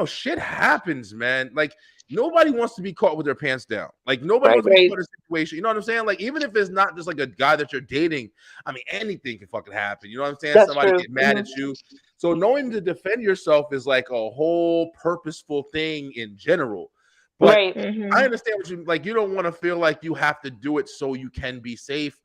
shit happens, man. Like nobody wants to be caught with their pants down. Like nobody wants to be put in a situation. You know what I'm saying? Like even if it's not just like a guy that you're dating, I mean, anything can fucking happen. You know what I'm saying? That's Somebody true. get mad at you. So knowing to defend yourself is like a whole purposeful thing in general. But I understand what you like. You don't want to feel like you have to do it so you can be safe.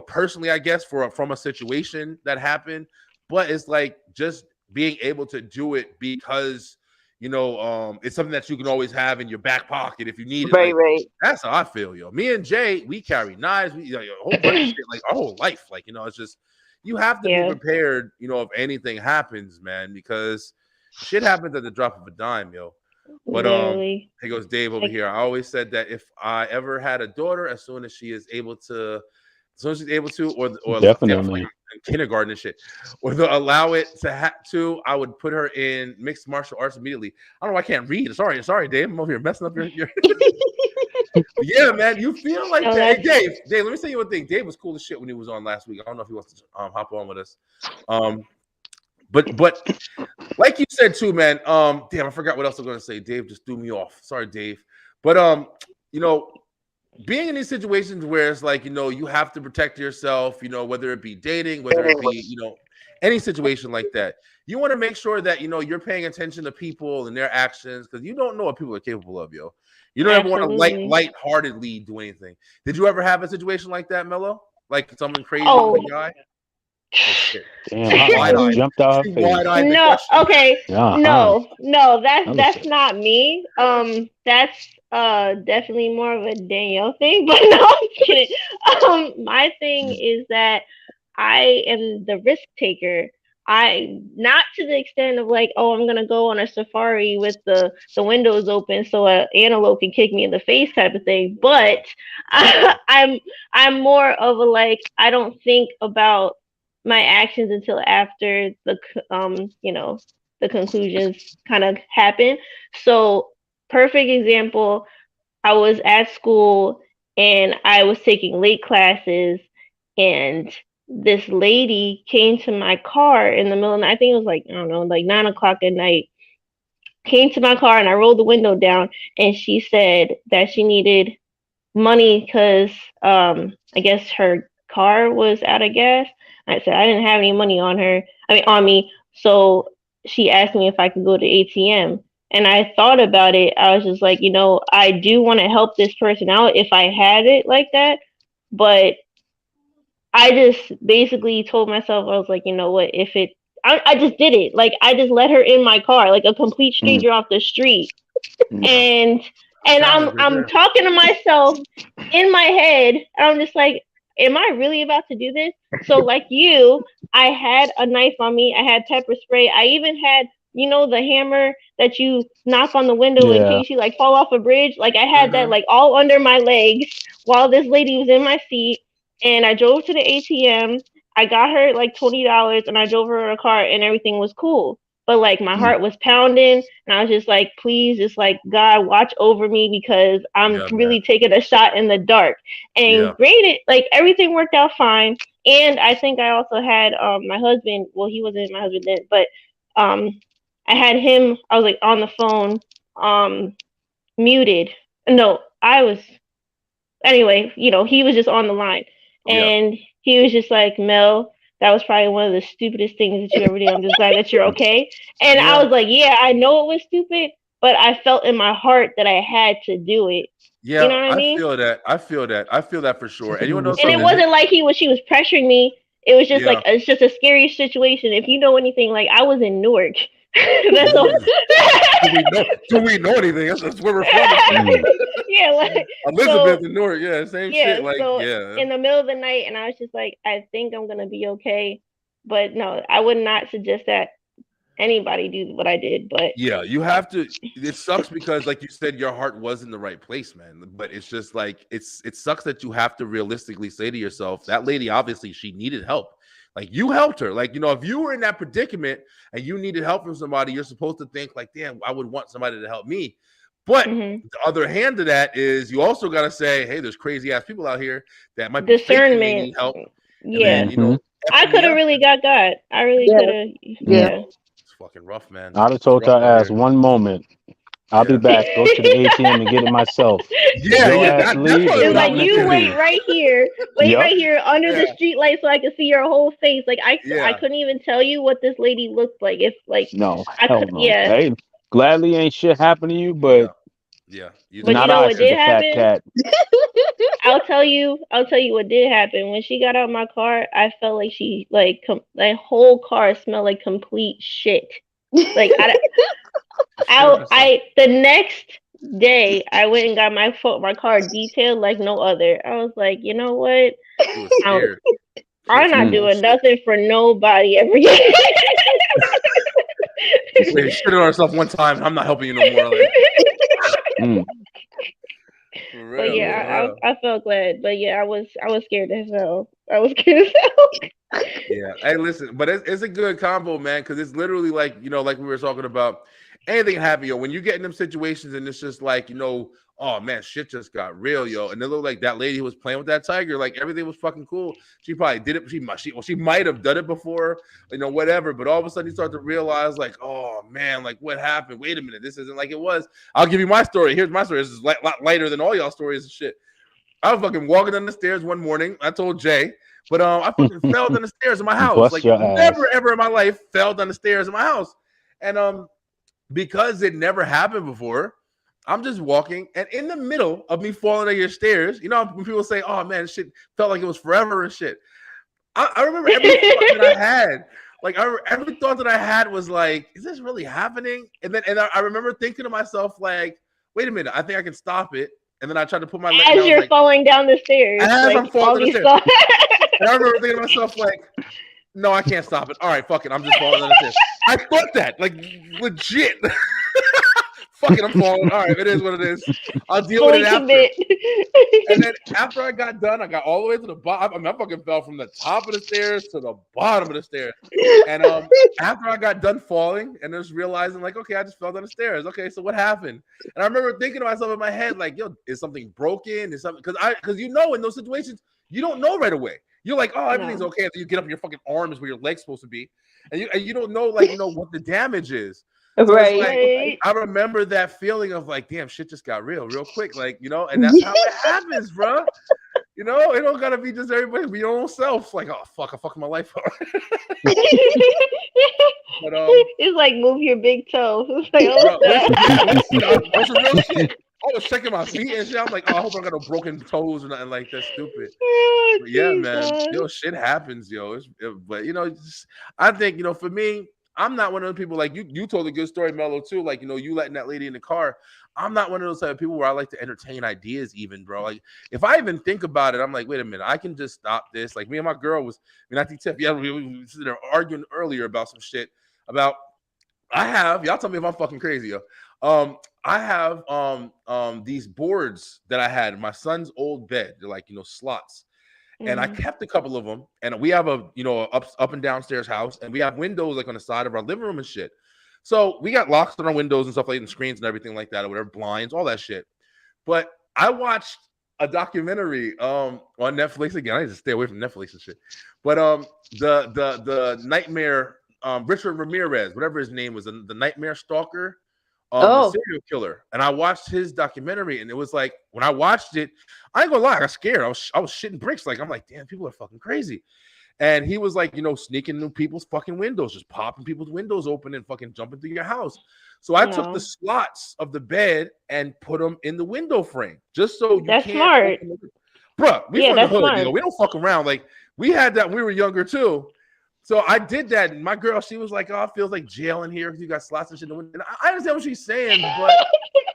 Personally, I guess from a situation that happened, but it's like just being able to do it because it's something that you can always have in your back pocket if you need it. Right. That's how I feel, yo. Me and Jay, we carry knives, a whole bunch of shit, like our whole life. Like, it's just you have to be prepared, if anything happens, man, because shit happens at the drop of a dime, yo. But here goes Dave over here. I always said that if I ever had a daughter, as soon as she's able to, or definitely kindergarten and shit, or allow it to, I would put her in mixed martial arts immediately. I don't know. I can't read. Sorry, Dave. I'm over here messing up your. Yeah, man. You feel like that, hey, Dave. Let me tell you one thing. Dave was cool as shit when he was on last week. I don't know if he wants to hop on with us. But like you said too, man. Damn, I forgot what else I was gonna say. Dave just threw me off. Sorry, Dave. But being in these situations where it's like you have to protect yourself. Whether it be dating, whether it be any situation like that, you want to make sure that you're paying attention to people and their actions because you don't know what people are capable of, yo. You don't ever want to lightheartedly do anything. Did you ever have a situation like that, Mello? Like something crazy with a guy? Oh, shit. Damn, I jumped off. No, okay. No, that's not me. That's definitely more of a Danielle thing, but no, I'm kidding. My thing is that I am the risk taker. I not to the extent of like, oh, I'm gonna go on a safari with the windows open so an antelope can kick me in the face type of thing. But I'm more of a like, I don't think about my actions until after the the conclusions kind of happen. So perfect example, I was at school and I was taking late classes and this lady came to my car in the middle of the night. I think it was like, I don't know, like 9 o'clock at night. Came to my car and I rolled the window down and she said that she needed money because I guess her car was out of gas. I said I didn't have any money on me. So she asked me if I could go to ATM. And I thought about it. I was just like, I do want to help this person out if I had it like that. But I just basically told myself, I was like, you know what, I just did it. Like, I just let her in my car, like a complete stranger off the street. And I'm talking to myself in my head. And I'm just like, am I really about to do this? So like you, I had a knife on me. I had pepper spray. I even had, the hammer that you knock on the window in case you like fall off a bridge. Like I had that like all under my legs while this lady was in my seat. And I drove to the ATM. I got her like $20 and I drove her a car and everything was cool. But like my heart was pounding and I was just like, please, just like, God, watch over me because I'm really taking a shot in the dark. And granted, like everything worked out fine. And I think I also had my husband. Well, he wasn't my husband then, but I had him. I was like on the phone, muted. No, I was. Anyway, he was just on the line, and he was just like, Mel, that was probably one of the stupidest things that you ever did. I'm just glad that you're okay. And I was like, yeah, I know it was stupid, but I felt in my heart that I had to do it. Yeah, you know what I mean? feel that. I feel that for sure. And you know, and it wasn't like she was pressuring me. It was just like it's just a scary situation. If you know anything, like I was in Newark. That's all. Do we know anything? That's where we're from. Yeah, like Elizabeth in Newark. Yeah, same shit. Like, in the middle of the night, and I was just like, I think I'm gonna be okay. But no, I would not suggest that anybody do what I did. But yeah, you have to. It sucks because, like you said, your heart was in the right place, man. But it's just like it sucks that you have to realistically say to yourself, that lady obviously she needed help. Like you helped her. Like, if you were in that predicament and you needed help from somebody, you're supposed to think like, damn, I would want somebody to help me. But the other hand of that is you also got to say, hey, there's crazy ass people out here that might be discernment. Need help. Yeah. Then, I could have really got God. I really could have. Yeah. It's fucking rough, man. I'd have told her ass one moment. I'll be back. Go to the ATM and get it myself. That's it's like you wait right here, right here under the street light so I can see your whole face. Like I couldn't even tell you what this lady looked like. If like no, hell no. Yeah. Hey, gladly ain't shit happen to you, but but you know what did happen? Fat cat. I'll tell you what did happen. When she got out of my car, I felt like she the whole car smelled like complete shit. Like I the next day I went and got my car detailed like no other. I was like, you know what? I'm not doing nothing for nobody ever again. We shit on ourselves one time. I'm not helping you no more. Like. But yeah, I felt glad. But yeah, I was scared as hell. Yeah. Hey, listen, but it's a good combo, man, because it's literally like, like we were talking about, anything can happen, yo. When you get in them situations and it's just like, oh man, shit just got real, yo. And it looked like that lady who was playing with that tiger, like everything was fucking cool. She probably did it. She might have done it before, whatever. But all of a sudden you start to realize, like, oh man, like what happened? Wait a minute, this isn't like it was. I'll give you my story. Here's my story. This is a lot lighter than all y'all stories and shit. I was fucking walking down the stairs one morning. I told Jay, but I fucking fell down the stairs in my house. Like never ever in my life fell down the stairs in my house. And because it never happened before, I'm just walking, and in the middle of me falling down your stairs, when people say, "Oh man, shit felt like it was forever and shit." I remember every thought that I had. Like every thought that I had was like, "Is this really happening?" And I remember thinking to myself, like, "Wait a minute, I think I can stop it." And then I tried to put my leg as you're falling down the stairs. As I'm falling down the stairs. And I remember thinking to myself, like, "No, I can't stop it. All right, fuck it. I'm just falling down the stairs." I thought that, like, legit. Fuck it, I'm falling. All right, it is what it is. I'll deal with it after. And then after I got done, I got all the way to the bottom. I mean, I fucking fell from the top of the stairs to the bottom of the stairs. And after I got done falling and just realizing, like, okay, I just fell down the stairs. Okay, so what happened? And I remember thinking to myself in my head, like, yo, is something broken? Is something because in those situations, you don't know right away. You're like, oh, everything's okay. So you get up, your fucking arm is where your leg's supposed to be, and you don't know, like, what the damage is. So right. Like, I remember that feeling of like, damn, shit just got real quick, like, and that's how it happens, bro. It don't gotta be just everybody, be your own self. Like, oh fuck, I fucked my life up. But it's like move your big toe. It's like, that's a real shit. I was checking my feet and shit. I was like, oh, I hope I got no broken toes or nothing like that. Stupid. But yeah, man. Shit happens, yo. But I think, for me, I'm not one of those people like you told a good story, Mello, too. Like, you letting that lady in the car. I'm not one of those type of people where I like to entertain ideas even, bro. Like, if I even think about it, I'm like, wait a minute, I can just stop this. Like, me and my girl I think Tiff, we were sitting there arguing earlier about some shit about, y'all tell me if I'm fucking crazy, yo. I have these boards that I had in my son's old bed. They're like, slots. And I kept a couple of them, and we have a up and downstairs house, and we have windows like on the side of our living room and shit. So we got locks on our windows and stuff like that, and screens and everything like that, or whatever, blinds, all that shit. But I watched a documentary on Netflix again. I need to stay away from Netflix and shit. But the Nightmare Richard Ramirez, whatever his name was, the Nightmare Stalker, the serial killer. And I watched his documentary, and it was like when I watched it, I ain't gonna lie, I got scared. I was shitting bricks. Like I'm like, damn, people are fucking crazy. And he was like, sneaking into people's fucking windows, just popping people's windows open and fucking jumping through your house. So I took the slots of the bed and put them in the window frame, just so you that's can't. Smart. Bro, we from the hood, smart. we don't fuck around. Like we had that when we were younger too. So I did that. And my girl, she was like, "Oh, it feels like jail in here because you got slots and shit." And I understand what she's saying, but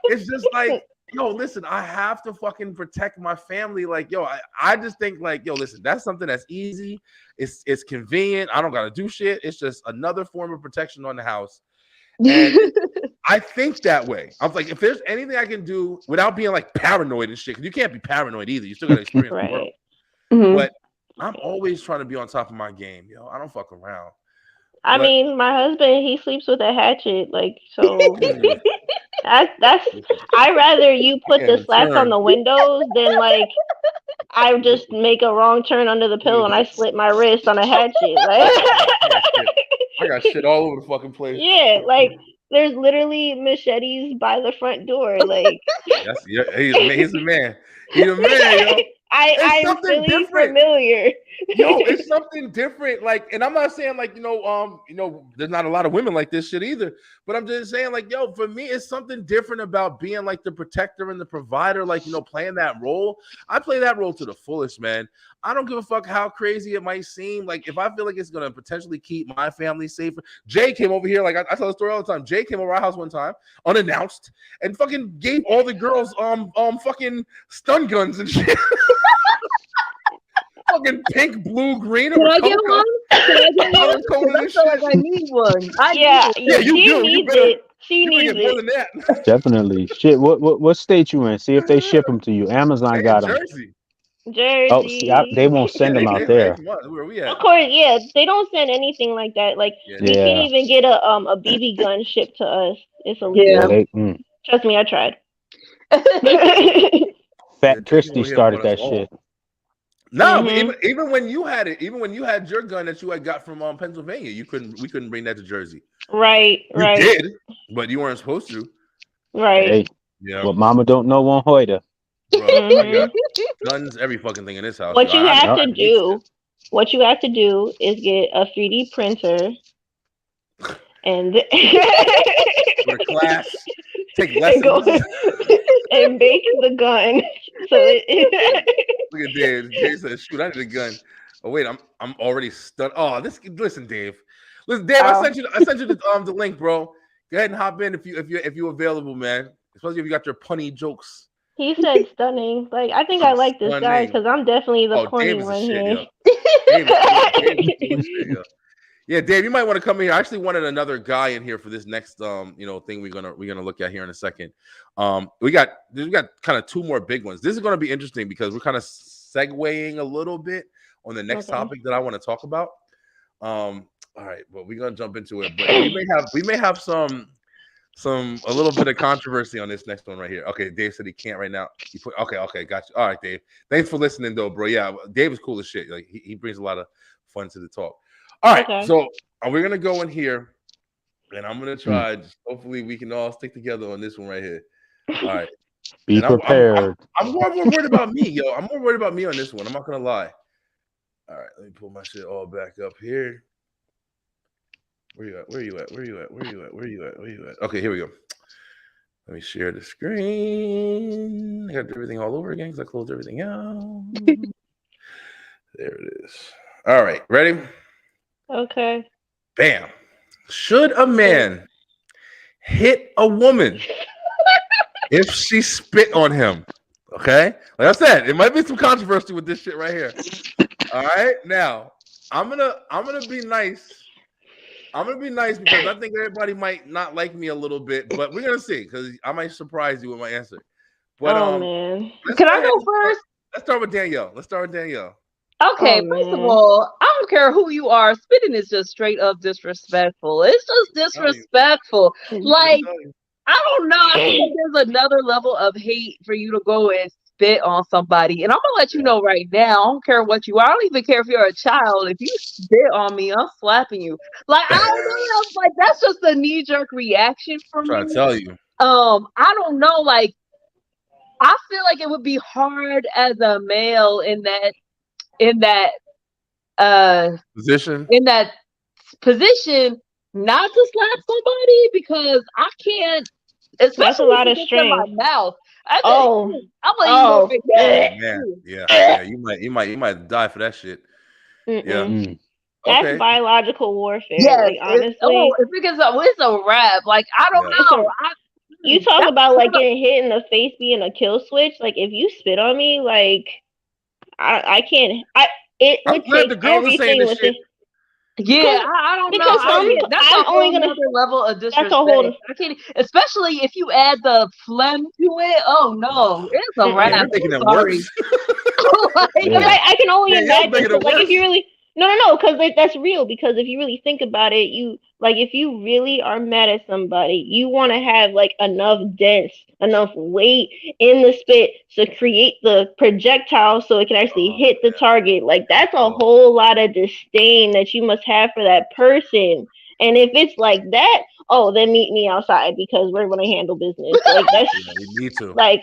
it's just like, yo, listen, I have to fucking protect my family. Like, yo, I just think like, yo, listen, that's something that's easy. It's convenient. I don't gotta do shit. It's just another form of protection on the house. And I think that way. I was like, if there's anything I can do without being like paranoid and shit, because you can't be paranoid either. You still gotta experience the world. Mm-hmm. But I'm always trying to be on top of my game, yo. I don't fuck around. I mean, my husband, he sleeps with a hatchet, like, so that's I'd rather you put the slats on the windows than like I just make a wrong turn under the pillow and I slit my wrist on a hatchet. Like I got shit all over the fucking place. Yeah, like there's literally machetes by the front door. Like he's the man. He's the man, yo. I'm really familiar. Yo, it's something different. Like, and I'm not saying like, there's not a lot of women like this shit either. But I'm just saying, like, yo, for me, it's something different about being like the protector and the provider, like, playing that role. I play that role to the fullest, man. I don't give a fuck how crazy it might seem. Like, if I feel like it's gonna potentially keep my family safer. Jay came over here, like I tell the story all the time. Jay came over our house one time, unannounced, and fucking gave all the girls fucking stun guns and shit. Fucking pink, blue, green. Can I get one? I feel like I need one. You needs it. She needs it. More than that. Definitely. Shit. What state you in? See if they ship them to you. Amazon got them. Jersey. Oh, see, they won't send them out there. Where we at? Of course, yeah. They don't send anything like that. Like we can't even get a BB gun shipped to us. It's illegal. Yeah. Trust me, I tried. Fat Christy started that shit. No, even when you had it, even when you had your gun that you had got from Pennsylvania, we couldn't bring that to Jersey. Right. You did, but you weren't supposed to. Right. Hey, what mama don't know won't hurt her. Bro, guns, every fucking thing in this house. What you have to do is get a 3D printer and go to class, take lessons, and bake the gun. So look at Dave. Dave said, "Shoot, I need a gun." Oh wait, I'm already stunned. Oh, listen, Dave. Listen, Dave. I sent you the link, bro. Go ahead and hop in if you're available, man. Especially if you got your punny jokes. He said stunning. Like, I think I like this guy because I'm definitely the corny one here. Yeah, Dave, you might want to come in here. I actually wanted another guy in here for this next thing we're gonna look at here in a second. We got kind of two more big ones. This is gonna be interesting because we're kind of segueing a little bit on the next topic that I want to talk about. All right, well, we're gonna jump into it, but we may have a little bit of controversy on this next one right here. Okay, Dave said he can't right now. Okay, got you. All right, Dave. Thanks for listening, though, bro. Yeah, Dave is cool as shit. Like he brings a lot of fun to the talk. All right, so we're gonna go in here, and I'm gonna try. Hopefully, we can all stick together on this one right here. All right. Be prepared. I'm more worried about me, yo. I'm more worried about me on this one. I'm not gonna lie. All right, let me pull my shit all back up here. Where you at? Okay, here we go. Let me share the screen. I got everything all over again because I closed everything out. There it is. All right, ready? Okay. Bam. Should a man hit a woman if she spit on him? Okay, like I said, it might be some controversy with this shit right here. All right, now I'm gonna be nice. I'm gonna be nice because I think everybody might not like me a little bit, but we're gonna see because I might surprise you with my answer. But man, can I go first? Let's start with Danielle. Okay, first of all, I don't care who you are. Spitting is just straight up disrespectful. It's just disrespectful. Like, I don't know. I think there's another level of hate for you to go and spit on somebody, and I'm gonna let you know right now, I don't care what you are. I don't even care if you're a child. If you spit on me, I'm slapping you. Like, I don't know. Like, that's just a knee-jerk reaction for me. Trying to tell you. I don't know. Like, I feel like it would be hard as a male in that Position. in that position not to slap somebody, because I can't. Especially That's a lot of in strength. my mouth. I'm Oh. Yeah. You might die for that shit. Yeah. That's biological warfare. Yeah, like, honestly, it's a wrap. Like, I don't know. You talk about like getting hit in the face being a kill switch. Like, if you spit on me, like, I can't. It I'm would glad take the girls are saying everything this shit. Yeah, I don't because know. That's I'm a whole only gonna- other level of disrespect. that's a whole- I can't, especially if you add the phlegm to it. Oh no, it's a wrap. You're making it Sorry. worse. Because I can only imagine. making it 'Cause, like, worse. if you really no, because that's real. Because if you really think about it, if you really are mad at somebody, you want to have like enough weight in the spit to create the projectile so it can actually hit the target. Like, that's a whole lot of disdain that you must have for that person. And if it's like that, then meet me outside, because we're gonna handle business. Like, that's You need to. like.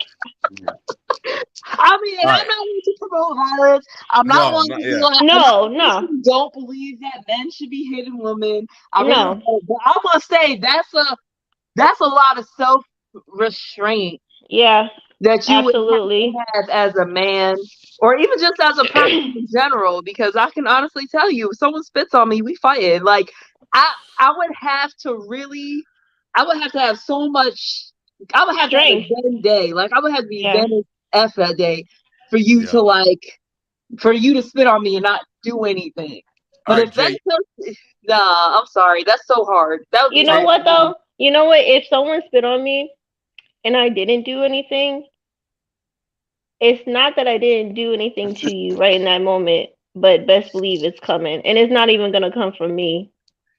I mean, I'm not going to promote violence. I'm not one to be like, no. Don't believe that men should be hitting women. But I'm gonna say that's a lot of self-restraint. Yeah, that you absolutely would have as a man, or even just as a person in general. Because I can honestly tell you, if someone spits on me, we fighting. Like, I would have to have so much. I would have to have a dead day. Like, I would have to be dead as F that day for you to spit on me and not do anything. But if that's I'm sorry, that's so hard. You know what though? You know what? If someone spit on me and I didn't do anything, it's not that I didn't do anything to you right in that moment, but best believe it's coming, and it's not even gonna come from me.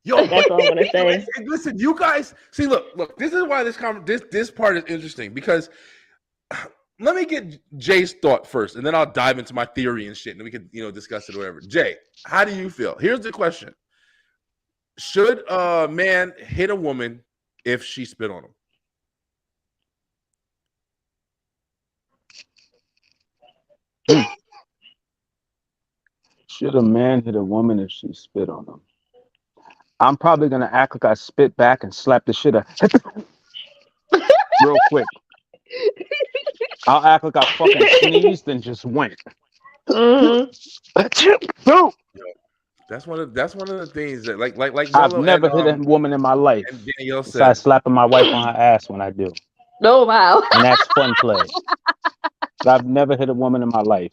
Yo, that's all I'm gonna say. Listen, you guys, see, look. This is why this part is interesting, because let me get Jay's thought first, and then I'll dive into my theory and shit, and we can, discuss it or whatever. Jay, how do you feel? Here's the question: should a man hit a woman if she spit on him? Should a man hit a woman if she spit on him? I'm probably gonna act like I spit back and slap the shit out real quick. I'll act like I fucking sneezed and just went. That's one of the things that like I've never hit a woman in my life. Besides slapping my wife on her ass when I do. Oh wow. And that's fun play. But I've never hit a woman in my life.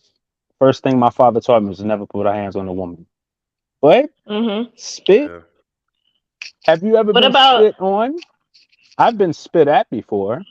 First thing my father taught me was to never put our hands on a woman. But spit? Yeah. Have you ever been spit on? I've been spit at before.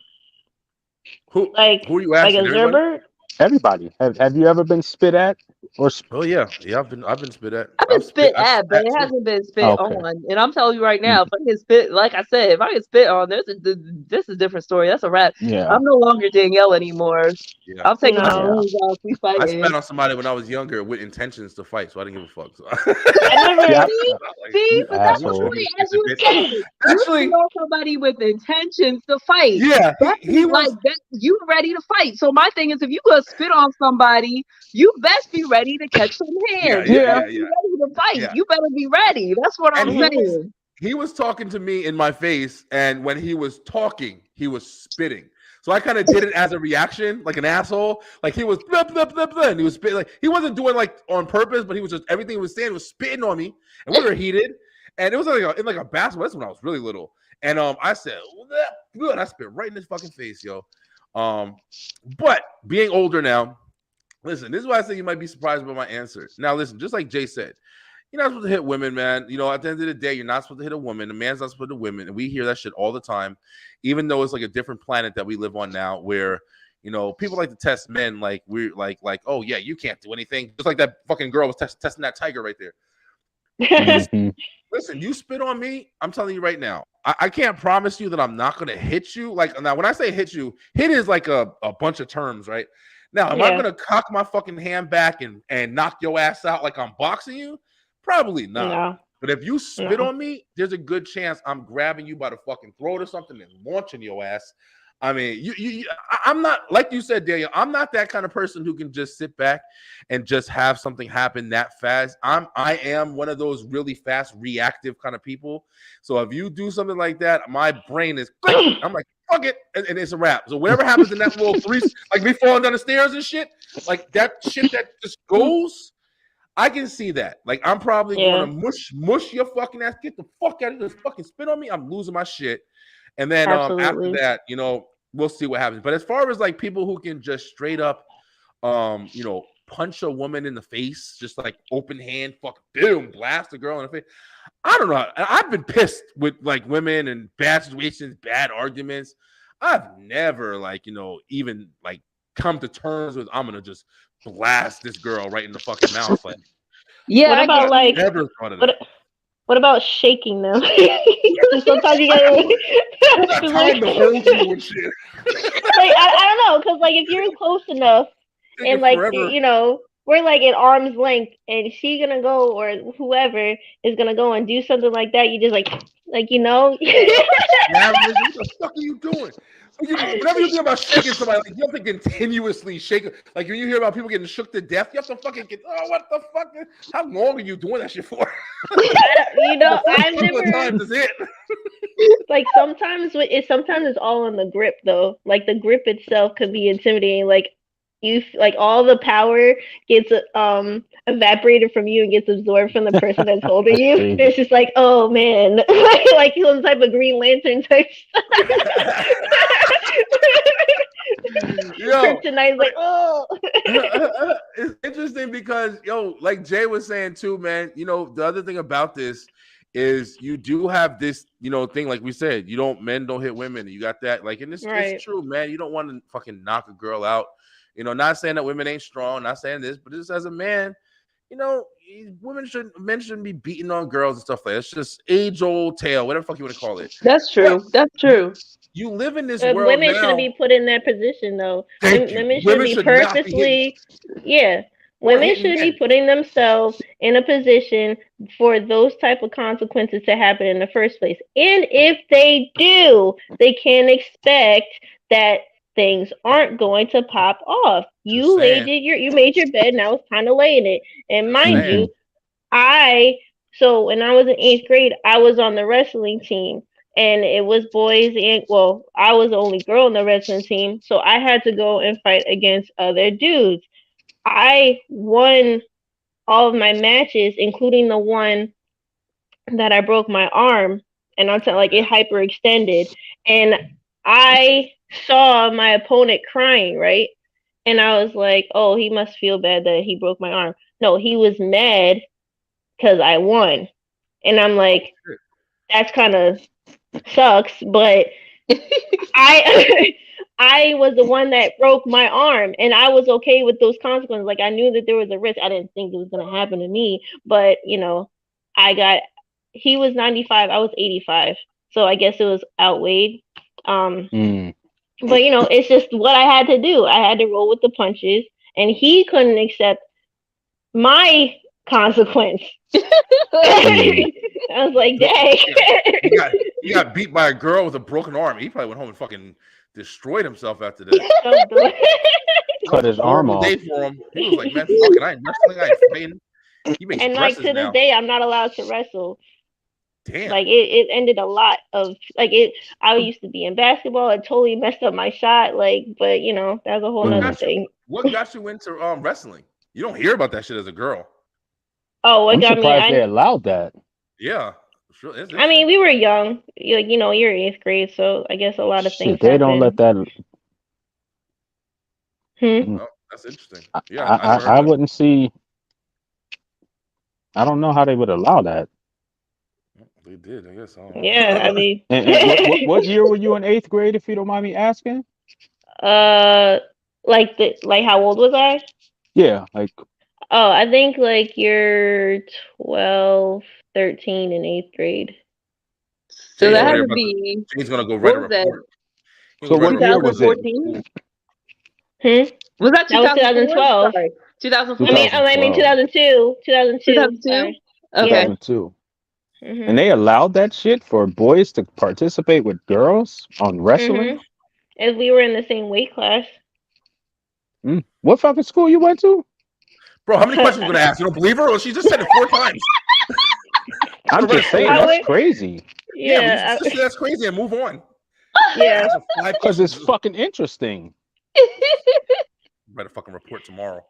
Who are you asking? Like a Zerbert? Everybody. Have you ever been spit at? Oh yeah, I've been spit at. I've been spit at, but it hasn't been spit on. And I'm telling you right now, if I get spit, like I said, if I get spit on, this is a different story. That's a wrap. Yeah. I'm no longer Danielle anymore. Yeah. I'm taking my hands off. We fighting. I spit on somebody when I was younger with intentions to fight, so I didn't give a fuck. So. See, but that's what as you said. Actually, you know somebody with intentions to fight. Yeah, he was like that. You ready to fight? So my thing is, if you gonna spit on somebody, you best be ready to catch some hands. Yeah. Ready to fight. Yeah. You better be ready. That's what I'm saying. He was talking to me in my face, and when he was talking, he was spitting. So I kind of did it as a reaction, like an asshole. Like he was blah, blah, blah, blah, and he was spitting. Like he wasn't doing like on purpose, but he was just everything he was saying was spitting on me, and we were heated. And it was like a basketball. That's when I was really little. And I said, good. I spit right in his fucking face, yo. But being older now, listen, this is why I say you might be surprised by my answer. Now, listen, just like Jay said, you're not supposed to hit women, man. You know, at the end of the day, you're not supposed to hit a woman. A man's not supposed to hit women. And we hear that shit all the time, even though it's like a different planet that we live on now where, you know, people like to test men like we're like, oh, yeah, you can't do anything. Just like that fucking girl was testing that tiger right there. Listen, you spit on me, I'm telling you right now, I can't promise you that I'm not going to hit you. Like, now, when I say hit you, hit is like a bunch of terms, right? Now, am I gonna cock my fucking hand back and knock your ass out like I'm boxing you? Probably not. No. But if you spit on me, there's a good chance I'm grabbing you by the fucking throat or something and launching your ass. I mean, I'm not, like you said, Daniel, I'm not that kind of person who can just sit back and just have something happen that fast. I am one of those really fast, reactive kind of people. So if you do something like that, my brain is, I'm like, fuck it, and it's a wrap. So whatever happens in that little three, like me falling down the stairs and shit, like that shit that just goes, I can see that. Like I'm probably going to mush your fucking ass, get the fuck out of this, fucking spit on me. I'm losing my shit. And then after that, you know, we'll see what happens. But as far as like people who can just straight up, you know, punch a woman in the face, just like open hand, fuck, boom, blast a girl in the face. I don't know. I've been pissed with like women and bad situations, bad arguments. I've never like, you know, even like come to terms with I'm gonna just blast this girl right in the fucking mouth. Like, yeah. What about like? Never thought of that. What about shaking them? Sometimes you gotta. Like, I don't know, because like if you're close enough and like you know we're like at arm's length and she's gonna go or whoever is gonna go and do something like that, you just like you know. What the fuck are you doing? Whenever you think about shaking somebody, like you have to continuously shake it. Like when you hear about people getting shook to death, you have to fucking get. Oh, what the fuck? How long are you doing that shit for? You know, I've never. Times is it. Like sometimes it's all in the grip though. Like the grip itself could be intimidating. Like you like all the power gets evaporated from you and gets absorbed from the person that's holding you. It's just like, oh man, like some type of Green Lantern type stuff. Kryptonite's like, oh. It's interesting because like Jay was saying too, man. You know, the other thing about this is you do have this, you know, thing like we said. Men don't hit women. You got that, like, and it's true, man. You don't want to fucking knock a girl out. You know, not saying that women ain't strong, not saying this, but just as a man, you know, men shouldn't be beating on girls and stuff like that. It's just age-old tale, whatever the fuck you want to call it. That's true. That's true. You live in this world women now. shouldn't be put in that position, though. Women should be purposely, women should be putting themselves in a position for those type of consequences to happen in the first place. And if they do, they can expect that things aren't going to pop off. You made your bed, now it's time to lay in it. And mind you, so when I was in 8th grade, I was on the wrestling team. And it was boys and I was the only girl on the wrestling team, so I had to go and fight against other dudes. I won all of my matches, including the one that I broke my arm, and I'm telling like it hyperextended. And I saw my opponent crying, right? And I was like, oh, he must feel bad that he broke my arm. No, he was mad because I won. And I'm like, that's kind of sucks, but I was the one that broke my arm, and I was okay with those consequences. Like I knew that there was a risk. I didn't think it was going to happen to me, but you know, he was 95, I was 85, so I guess it was outweighed. But you know, it's just what I had to do. I had to roll with the punches, and he couldn't accept my consequence. I was like, dang. He got beat by a girl with a broken arm. He probably went home and fucking destroyed himself after that. Cut his arm off. Day for him. He was like, man, fuck it, I ain't wrestling, I ain't fighting. He makes and like to this day, I'm not allowed to wrestle. Damn. Like it ended a lot of like it. I used to be in basketball. It totally messed up my shot. Like, but you know, that's a whole nother thing. What got you into wrestling? You don't hear about that shit as a girl. Oh, what got me? They allowed that. Yeah, sure. I mean, we were young. You know, you're 8th grade, so I guess a lot of things. They don't let that. Oh, that's interesting. Yeah, I wouldn't see. I don't know how they would allow that. They did, I guess. Yeah, I mean. And what year were you in 8th grade, if you don't mind me asking? Like how old was I? Yeah, like. Oh, I think like you're 12, 13 in 8th grade. So that had to be. He's gonna go write a report. So what year was it? Was that That was 2012. 2004. I mean 2002. 2002. 2002. Okay. 2002. And they allowed that shit for boys to participate with girls on wrestling? If we were in the same weight class. What fucking school you went to? Bro, how many questions are you gonna ask? You don't believe her? Well, she just said it 4 times. I'm just saying, that's crazy. Yeah, just say that's crazy and move on. Yeah. Because it's fucking interesting. Better fucking report tomorrow.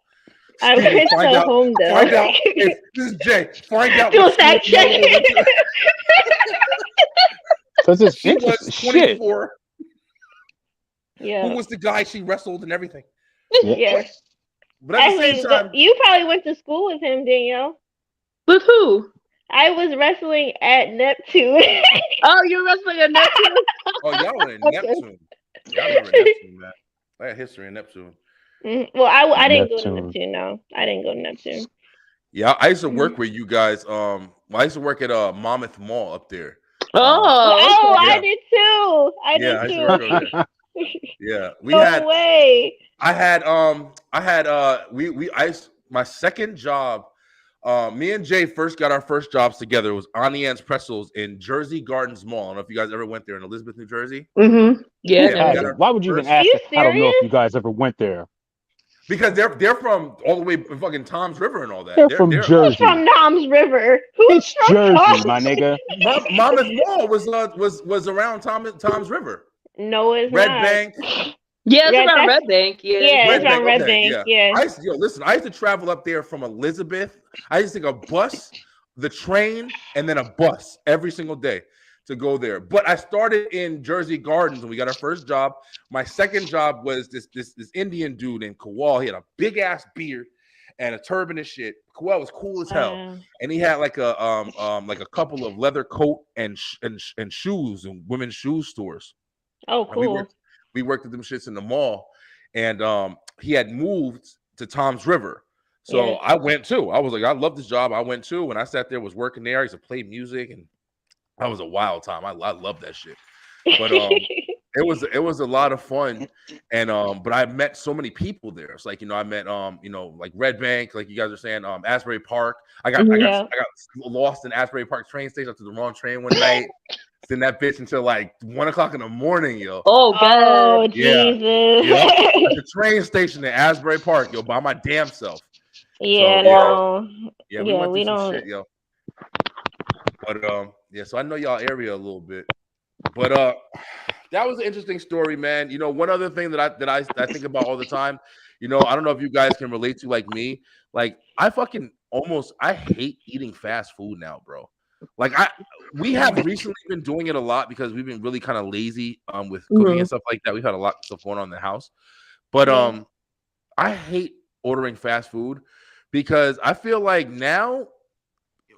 I went to home though. Find out. This is Jay. Find out. Do a fact check. Because it's She was interesting. 24. Yeah. Who was the guy she wrestled and everything? Yeah. But at the Actually, same time, you probably went to school with him, Danielle. With who? I was wrestling at Neptune. Oh, you're wrestling at Neptune? oh, y'all were in Neptune. Y'all remember Neptune, man. I got history in Neptune. Well, I didn't go to Neptune. No, I didn't go to Neptune. Yeah, I used to work with you guys. I used to work at Monmouth Mall up there. Oh, yeah. I did too. I used did to work over too. there. Yeah, we No had. way. My second job. Me and Jay first got our first jobs together. It was Auntie Anne's Pretzels in Jersey Gardens Mall. I don't know if you guys ever went there in Elizabeth, New Jersey. Mm-hmm. Yeah. Why would you even ask? I don't know if you guys ever went there. Because they're from all the way from fucking Tom's River and all that. They're from Jersey. Who's from Tom's River? It's Jersey, my nigga. Monmouth Mall was around Tom's River. No, it's Red not. Bank. Yeah, it's around Red Bank. Yeah, it's around Red Bank. Yeah. I used to travel up there from Elizabeth. I used to take a bus, the train, and then a bus every single day to go there. But I started in Jersey Gardens when we got our first job. My second job was this Indian dude named Kowal. He had a big ass beard and a turban and shit. Kowal was cool as hell, and he had like a couple of leather coat and shoes and women's shoe stores. Oh, cool. We worked with them shits in the mall, and he had moved to Tom's River. So I went too. I was like, I love this job. I went too. When I sat there, was working there. I used to play music, and that was a wild time. I love that shit. But it was a lot of fun, and but I met so many people there. It's like, I met like Red Bank, like you guys are saying, Asbury Park. I got lost in Asbury Park train station. I took the wrong train one night. In that bitch until like 1 o'clock in the morning, yo. Oh god. Oh Jesus. Yeah. At the train station in Asbury Park, yo, by my damn self. Yeah, so, no. Yeah, we don't. Shit, yo. But so I know y'all area a little bit. But that was an interesting story, man. One other thing that I think about all the time, I don't know if you guys can relate to like me. Like I hate eating fast food now, bro. Like we have recently been doing it a lot because we've been really kind of lazy with cooking and stuff like that. We've had a lot of stuff going on in the house. But I hate ordering fast food because I feel like now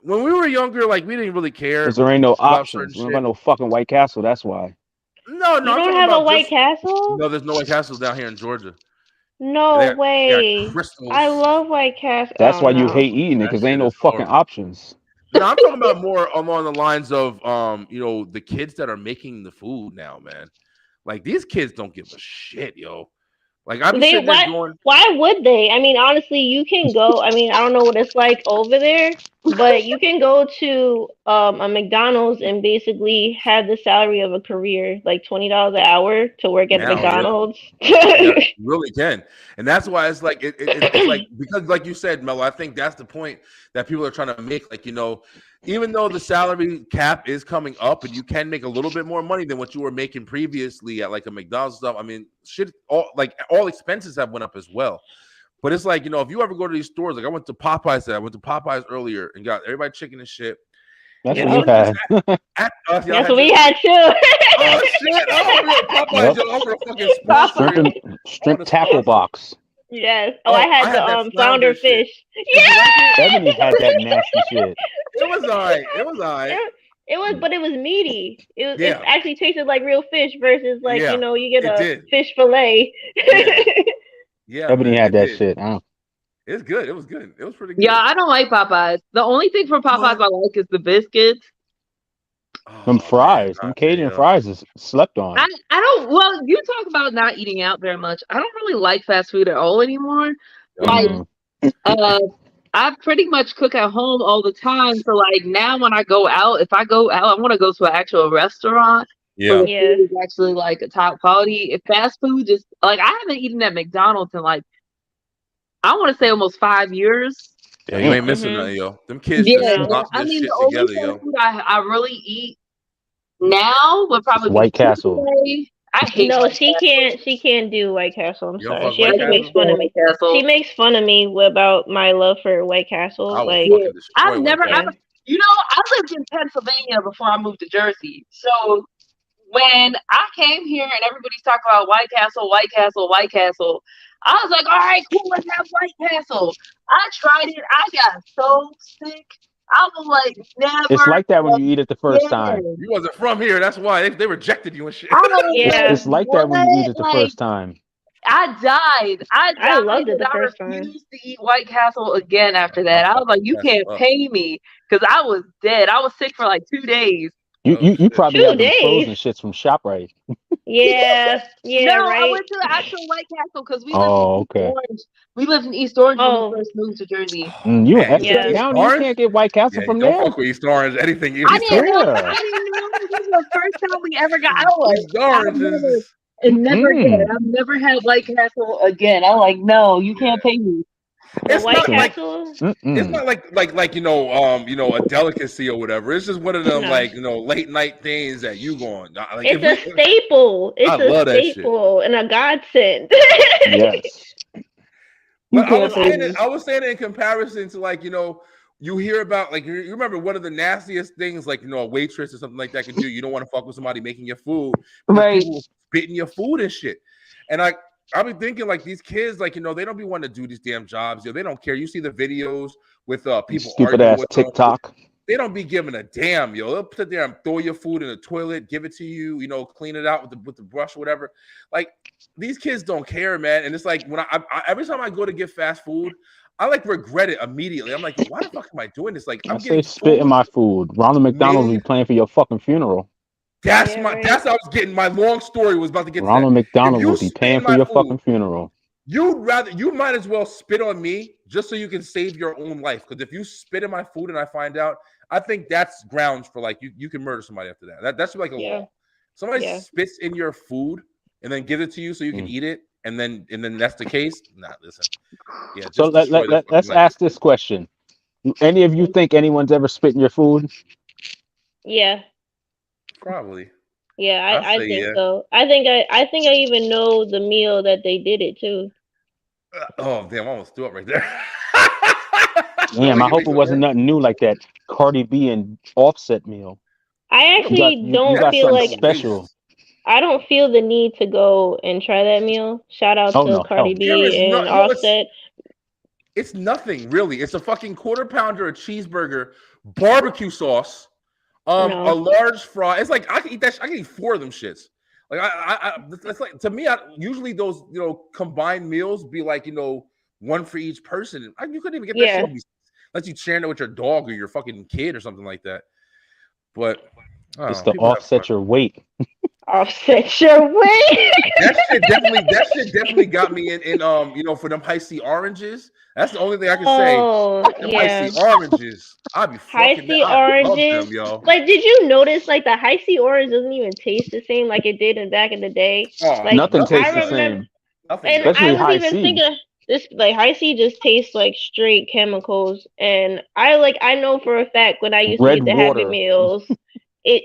when we were younger, like we didn't really care. Because there ain't no options. We don't got no fucking White Castle, that's why. No, you don't have a White Castle? No, there's no White Castle down here in Georgia. No way. I love White Castle. That's why you hate eating it, because there ain't no fucking options. No, I'm talking about more along the lines of the kids that are making the food now, man. Like these kids don't give a shit, yo. Like I'm sitting there going, why would they? I mean, honestly, you can go. I mean, I don't know what it's like over there, but you can go to a McDonald's and basically have the salary of a career, like $20 an hour to work at McDonald's. Yeah, you really can, and that's why it's like it's like, because like you said, Mello, I think that's the point that people are trying to make. Like, even though the salary cap is coming up and you can make a little bit more money than what you were making previously at like a McDonald's stuff. I mean, all expenses have went up as well. But it's like, if you ever go to these stores, like I went to Popeyes earlier and got everybody chicken and shit. That's what you had. That's what we had too. Oh shit! Popeyes, shrimp tackle box. Yes. I had the flounder fish. Yeah. Ebony had that nasty shit. It was alright. But it was meaty. It actually tasted like real fish versus like you get a fish fillet. Yeah, Ebony had that shit. It's good. It was good. It was pretty good. Yeah, I don't like Popeyes. The only thing from Popeyes I like is the biscuits. Them Oh, fries, man, them Cajun fries is slept on. I don't. Well, you talk about not eating out very much. I don't really like fast food at all anymore. Like, Mm. I pretty much cook at home all the time. So like now when I go out, if I go out, I want to go to an actual restaurant. So the Yeah. food is actually like a top quality. If fast food just like I haven't eaten at McDonald's in like I want to say almost 5 years. Yeah, you ain't missing nothing, yo. Them kids Yeah, just No. slop I their mean shit the only together, fast yo. food I really eat now would probably be White Castle. Chick-fil-A. I hate No, White she Castle. can't do White Castle. I'm You don't sorry. fuck She White actually makes Castle? fun of me. White Castle. She makes fun of me about my love for White Castle. I will Like, fucking destroy I've White never, Castle. you know, I lived in Pennsylvania before I moved to Jersey. So when I came here and everybody's talking about White Castle, White Castle, White Castle, I was like, all right, cool, let's have White Castle. I tried it. I got so sick. I was like, never. It's like that when you eat it the first time. You wasn't from here. That's why they rejected you and shit. Yeah. It's like that when you eat it the first time. I died. I loved it the because first I time. refused to eat White Castle again after that. I was like, you That's can't up. pay me because I was dead. I was sick for like 2 days. You probably 2 have them days. frozen shits from ShopRite. Yeah. Yeah. No, right. I went to the actual White Castle because we lived Oh, in East okay. Orange. We lived in East Orange when Oh. we first moved to Jersey. You Man, extra Yeah. down, Orange? you can't get White Castle Yeah, from don't there. fuck with East Orange. Anything East I didn't know. Yeah. I didn't know. This was the first time we ever got. I was East Orange is. and never Mm. again. I've never had White Castle again. I'm like, no, you can't pay me. The It's White not like Castle. it's Mm-mm. not like a delicacy or whatever. It's just one of them No. late night things that you going. Like, It's a staple. It's I love a that shit. staple and a godsend. Yes. But You can't pay me. I was saying it in comparison to you hear about you remember one of the nastiest things a waitress or something like that can do. You don't want to fuck with somebody making your food, Right. People spitting your food and shit. And I've been thinking these kids they don't be wanting to do these damn jobs. They don't care. You see the videos with people Stupid arguing ass with them. TikTok. They don't be giving a damn, yo. They'll sit there and throw your food in the toilet, give it to you, clean it out with the brush or whatever. These kids don't care, man. And it's when I every time I go to get fast food, I regret it immediately. I'm like, why the fuck am I doing this? I'm I say getting spit in food. my food. Ronald McDonald will be playing for your fucking funeral. That's Yeah, my right. that's how I was getting. My long story was about to get to Ronald that. McDonald If you will be spit paying in for my your food, fucking funeral. You might as well spit on me just so you can save your own life. Because if you spit in my food and I find out, I think that's grounds for you can murder somebody after that. That's like a law. Somebody spits in your food and then gives it to you so you can eat it, and then that's the case. Nah, listen. Yeah. So let's ask this question: do any of you think anyone's ever spit in your food? Yeah. Probably. Yeah, I say think yeah. so. I think I even know the meal that they did it to. Oh damn! I almost threw up right there. Damn, I hope it wasn't nothing new like that Cardi B and Offset meal. I actually you don't got feel something like special. I don't feel the need to go and try that meal. Shout out Oh, to no, Cardi hell B There is and no- Offset. It's nothing really. It's a fucking quarter pounder, a cheeseburger, barbecue sauce, a large fry. It's I can eat that. I can eat 4 of them shits. It's to me. Usually those combined meals be one for each person. You couldn't even get that shit unless you sharing it with your dog or your fucking kid or something like that. But It's to offset your weight. Offset your weight. That shit definitely got me in for them high C oranges. That's the only thing I can say. Them high C oranges. I'd be high fucking C I love oranges. them, yo. Did you notice the high C orange doesn't even taste the same like it did back in the day? Nothing tastes I the same. And Especially I was high even C. thinking this high C just tastes like straight chemicals, and I know for a fact when I used to eat the Happy Meals,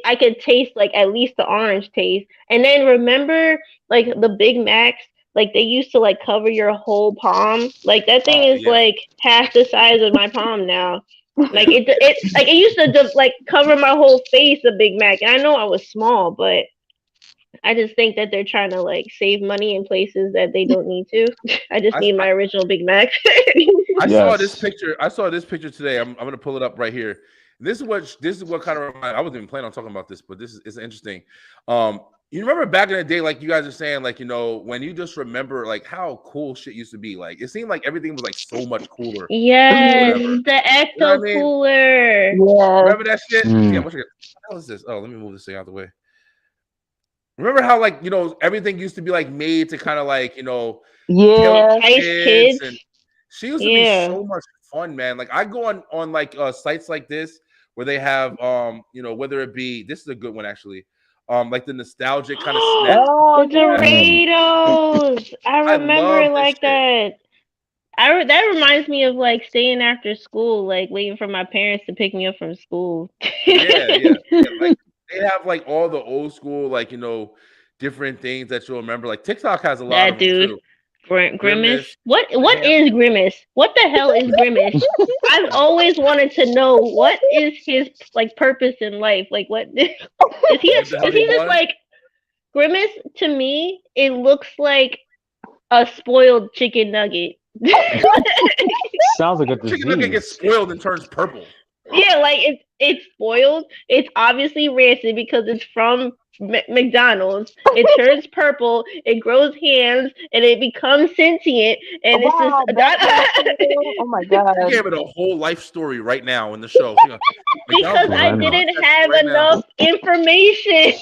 I could taste at least the orange taste. And then remember the Big Macs, they used to cover your whole palm. That thing is half the size of my palm now. It used to just cover my whole face, the Big Mac. And I know I was small, but I just think that they're trying to save money in places that they don't need to. I just need my original Big Mac. I saw this picture today. I'm gonna pull it up right here. This is what kind of I wasn't even planning on talking about this, but this is interesting. You remember back in the day, like you guys are saying, like, you know, when you just remember like how cool shit used to be. Like it seemed like everything was like so much cooler. Yes, the Ecto You know what I mean? Cooler. Yeah. Remember that shit? Mm. Yeah, what the hell is this? Oh, let me move this thing out the way. Remember how, like, you know, everything used to be like made to kind of like, you know, Yeah. Ice Kids. and she used to be so much fun, man. Like I go on like sites like this where they have you know, whether it be, this is a good one actually, like the nostalgic kind of snacks. Oh, The Doritos. I remember it like that. That reminds me of like staying after school, like waiting for my parents to pick me up from school. yeah. Like they have like all the old school, like, you know, different things that you'll remember. Like TikTok has a lot of them too. Grimace. What is Grimace? What the hell is Grimace? I've always wanted to know what is his like purpose in life. Like what is he? Is he just like Grimace? To me, it looks like a spoiled chicken nugget. Sounds like a disease. Chicken nugget gets spoiled and turns purple. Yeah, like it's spoiled. It's obviously rancid because it's from McDonald's. It turns purple. It grows hands, and it becomes sentient. And it's just oh my god! You gave it a whole life story right now in the show. Because I didn't have enough information.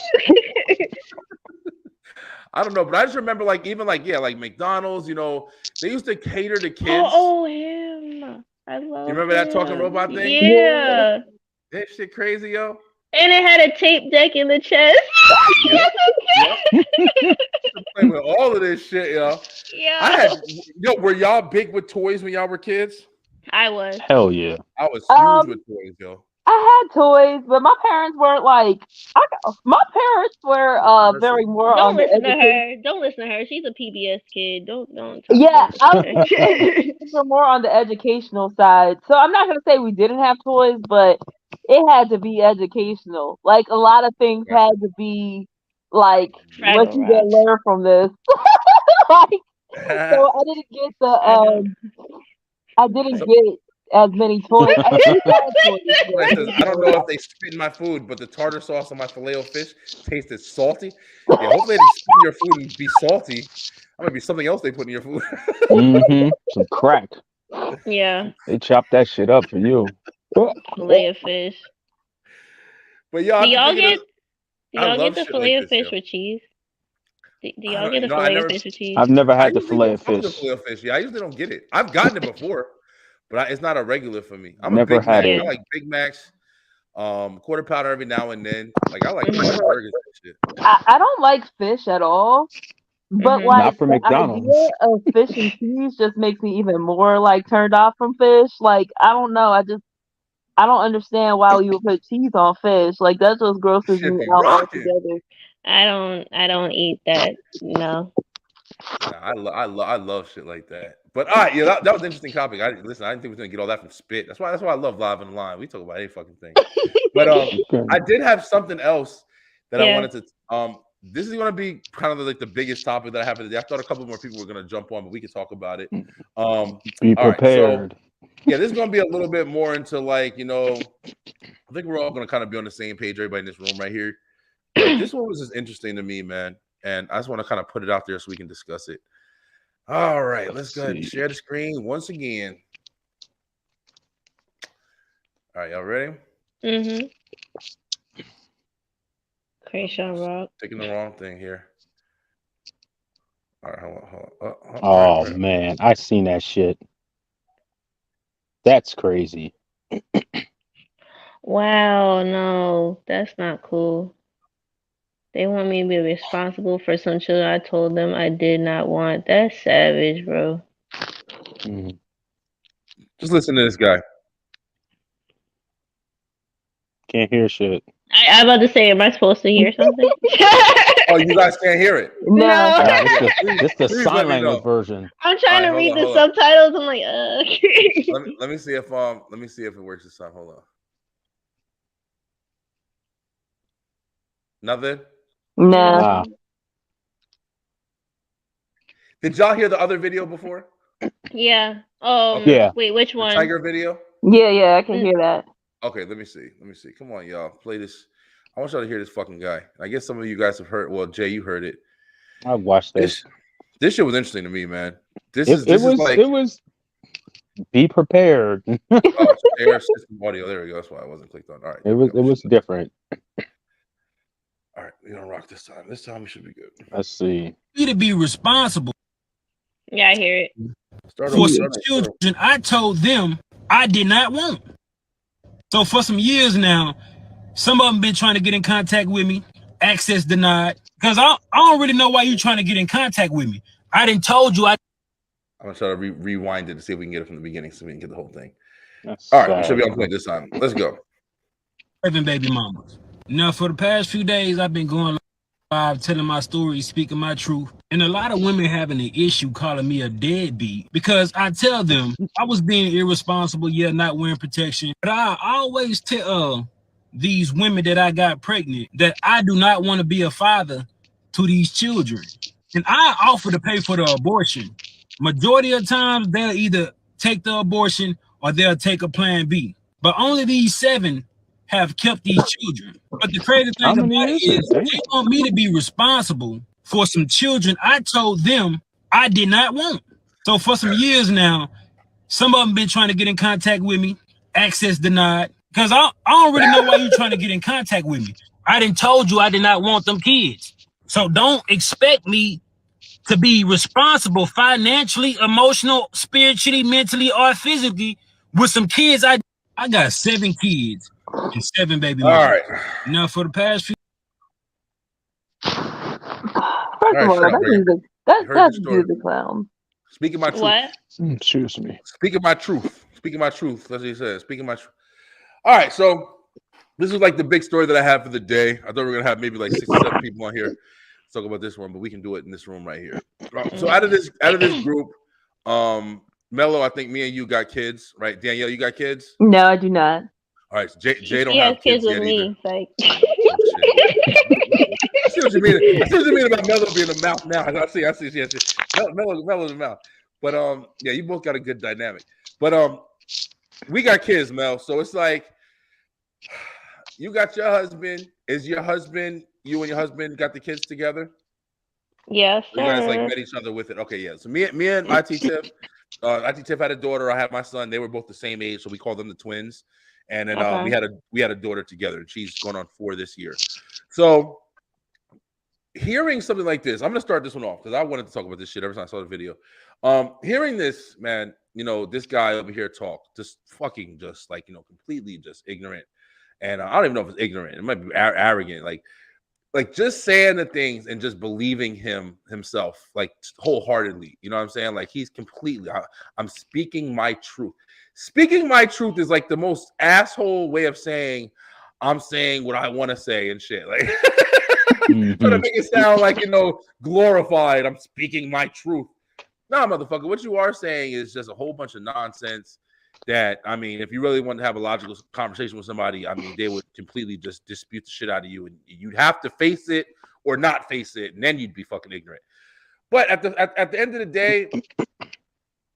I don't know, but I just remember like even like like McDonald's. You know, they used to cater to kids. Oh, him! I love. You remember that talking robot thing? Yeah. That shit crazy, yo. And it had a tape deck in the chest. Playing with all of this shit, yo. Yeah. Were y'all big with toys when y'all were kids? I was. Hell yeah. I was huge with toys, yo. I had toys, but my parents weren't like. My parents were very more Don't on listen the to her. Don't listen to her. She's a PBS kid. Don't. Yeah, we're more on the educational side. So I'm not gonna say we didn't have toys, but it had to be educational. Like a lot of things had to be like what you gonna learn from this. Like, so I didn't get I didn't get as many toys. I don't know if they spit in my food, but the tartar sauce on my Filet-O-Fish tasted salty. Yeah, hopefully they spit in your food and be salty. That might be something else they put in your food. Some crack. Yeah. They chopped that shit up for you. Filet-O-Fish. But y'all, do y'all get the Filet-O-Fish with cheese? Do y'all get the Filet-O-Fish with cheese? I've never had the Filet-O-Fish. I usually don't get it. I've gotten it before, but it's not a regular for me. I'm never a Big had Mac. it. I like Big Macs, quarter pounder every now and then. Like I like burgers and shit. I don't like fish at all. But like not for the McDonald's. idea of fish and cheese just makes me even more like turned off from fish. Like I don't know. I don't understand why you would put cheese on fish. Like that just grosses me out altogether. I don't eat that. No. I love shit like that. But all right, yeah, that was an interesting topic. I didn't think we were gonna get all that from spit. That's why I love Live on the Line. We talk about any fucking thing. But I did have something else that I wanted to. This is gonna be kind of like the biggest topic that I have today. I thought a couple more people were gonna jump on, but we can talk about it. Be prepared. Right, so, yeah, this is gonna be a little bit more into like, you know, I think we're all gonna kind of be on the same page. Everybody in this room right here. But this one was just interesting to me, man. And I just want to kind of put it out there so we can discuss it. All right, let's go ahead and share the screen once again. All right, y'all ready? Mm-hmm. Crenshaw Rock. Taking the wrong thing here. All right, hold on. Oh, man, I seen that shit. That's crazy. Wow, no, that's not cool. They want me to be responsible for some children I told them I did not want. That's savage, bro. Just listen to this guy. Can't hear shit. I'm about to say, am I supposed to hear something? Oh, you guys can't hear it? No. It's the sign language version. I'm trying to read the subtitles. I'm like, let me see if it works this time. Hold on. Nothing? No. Did y'all hear the other video before? Yeah. Yeah. Wait, which one? The tiger video? Yeah, I can hear that. Okay, let me see. Come on, y'all. Play this. I want y'all to hear this fucking guy. I guess some of you guys have heard. Well, Jay, you heard it. I watched this. This shit was interesting to me, man. This It was. Be prepared. Share system audio. There we go. That's why I wasn't clicked on. All right. It was different. All right, we're gonna rock this time. This time we should be good. Let's see. To be responsible. Yeah, I hear it. For some children, I told them I did not want. So for some years now, some of them been trying to get in contact with me. Access denied. Because I don't really know why you're trying to get in contact with me. I didn't told you. I'm gonna try to rewind it to see if we can get it from the beginning, so we can get the whole thing. That's all right, we should be on point this time. Let's go. Having baby mamas. Now, for the past few days, I've been going live, telling my story, speaking my truth, and a lot of women having an issue calling me a deadbeat because I tell them I was being irresponsible, not wearing protection. But I always tell these women that I got pregnant that I do not want to be a father to these children, and I offer to pay for the abortion. Majority of times, they'll either take the abortion or they'll take a plan B. But only these 7 have kept these children. But the crazy thing about it is they want me to be responsible for some children I told them I did not want. So for some years now, some of them been trying to get in contact with me. Access denied. Because I don't really know why you're trying to get in contact with me. I didn't told you I did not want them kids. So don't expect me to be responsible financially, emotional, spiritually, mentally, or physically with some kids. I got 7 kids and 7 baby mamas. All right. Now for the past few. First of all, that's music clown. Speaking my truth. What? Excuse me. Speaking my truth. That's what he said. Speaking my truth. All right, so this is like the big story that I have for the day. I thought we were gonna have maybe like 6 or 7 people on here talk about this one, but we can do it in this room right here. So out of this group, Mello, I think me and you got kids, right? Danielle, you got kids? No, I do not. All right, so Jay don't He have has kids with yet me. Like. I see what you mean. I see what you mean about Mello being the mouth now. I see. Yes. Mello's the mouth. But yeah, you both got a good dynamic. But we got kids, Mel. So it's like you got your husband. Is your husband? You and your husband got the kids together? Yes, sir. You guys like met each other with it. Okay, yeah. So me and IT Tiff, IT Tiff had a daughter. I had my son. They were both the same age, so we called them the twins. And then we had a daughter together, and she's going on 4 this year. So hearing something like this, I'm gonna start this one off because I wanted to talk about this shit ever since I saw the video. Hearing this, man, this guy over here talk, just fucking, just like completely just ignorant, and I don't even know if it's ignorant. It might be arrogant, like just saying the things and just believing himself, like wholeheartedly. You know what I'm saying? Like he's completely. I'm speaking my truth. Speaking my truth is like the most asshole way of saying I'm saying what I want to say and shit. Like trying to make it sound like glorified. I'm speaking my truth. Nah, motherfucker. What you are saying is just a whole bunch of nonsense. That I mean, if you really want to have a logical conversation with somebody, I mean, they would completely just dispute the shit out of you, and you'd have to face it or not face it, and then you'd be fucking ignorant. But at the end of the day,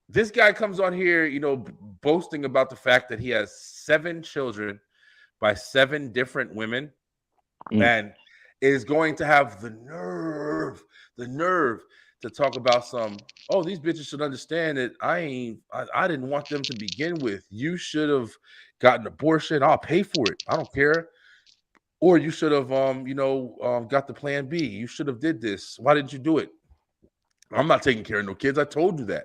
this guy comes on here, boasting about the fact that he has 7 children by 7 different women, and is going to have the nerve to talk about these bitches should understand that I didn't want them to begin with. You should have gotten an abortion. I'll pay for it. I don't care. Or you should have got the plan B. You should have did this. Why didn't you do it? I'm not taking care of no kids. I told you that.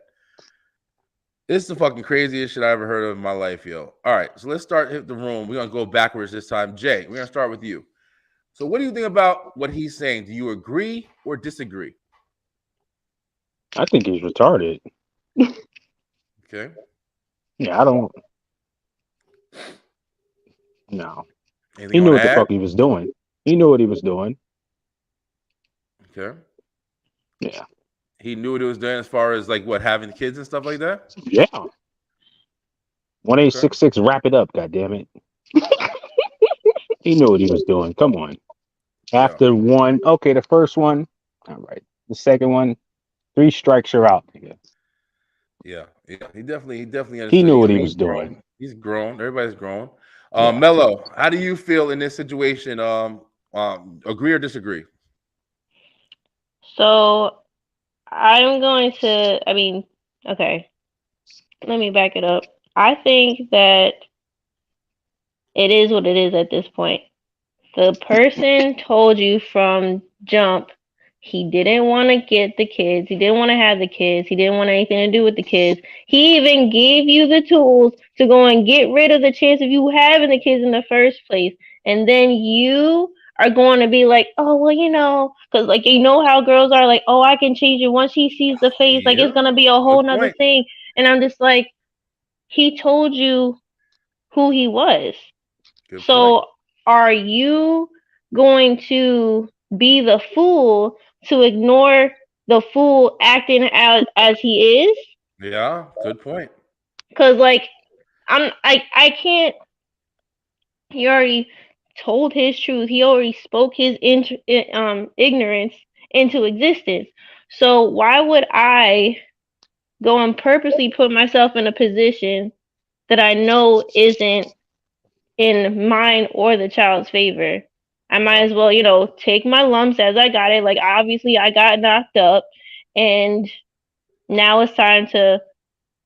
It's the fucking craziest shit I ever heard of in my life, yo. All right, so let's start hit the room. We're gonna go backwards this time. Jay, we're gonna start with you. So what do you think about what he's saying? Do you agree or disagree? I think he's retarded. Okay. Yeah, I don't. No. Anything He knew what the add? fuck he was doing. He knew what he was doing. Okay. Yeah. He knew what he was doing as far as like what, having kids and stuff like that? Yeah. 1866, wrap it up, goddammit. He knew what he was doing. Come on. After one, okay, the first one, all right. The second one, 3 strikes, you're out, nigga. Yeah. He definitely understood. He knew what he was doing. He's grown. Everybody's grown. Mello, how do you feel in this situation? Agree or disagree? So I'm going to, okay, let me back it up. I think that it is what it is at this point. The person told you from jump he didn't want to get the kids. He didn't want to have the kids. He didn't want anything to do with the kids. He even gave you the tools to go and get rid of the chance of you having the kids in the first place. And then you are going to be like, oh, well, because like, how girls are like, oh, I can change it once he sees the face. Like, it's going to be a whole nother thing. And I'm just like, he told you who he was. Good so point. Are you going to be the fool to ignore the fool acting as he is? Yeah, good point. Because like I can't. He already told his truth. He already spoke his ignorance into existence. So why would I go and purposely put myself in a position that I know isn't in mine or the child's favor? I might as well, take my lumps as I got it. Like, obviously, I got knocked up, and now it's time to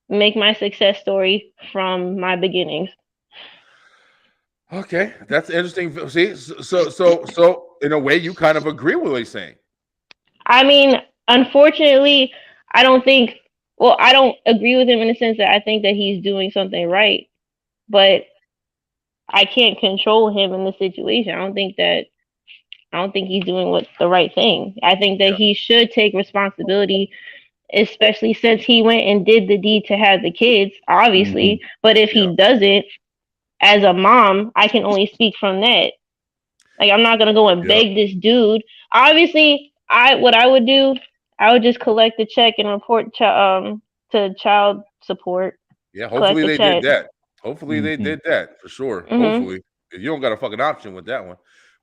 make my success story from my beginnings. Okay, that's interesting. See, so in a way, you kind of agree with what he's saying. I mean, unfortunately, I don't agree with him in the sense that I think that he's doing something right, but I can't control him in the situation. I don't think he's doing the right thing. I think that he should take responsibility, especially since he went and did the deed to have the kids, obviously. Mm-hmm. But if he doesn't, as a mom, I can only speak from that. Like, I'm not gonna go and beg this dude. Obviously, what I would do, I would just collect the check and report to child support. Yeah, hopefully they did that. Hopefully they did that for sure. Mm-hmm. Hopefully, if you don't got a fucking option with that one.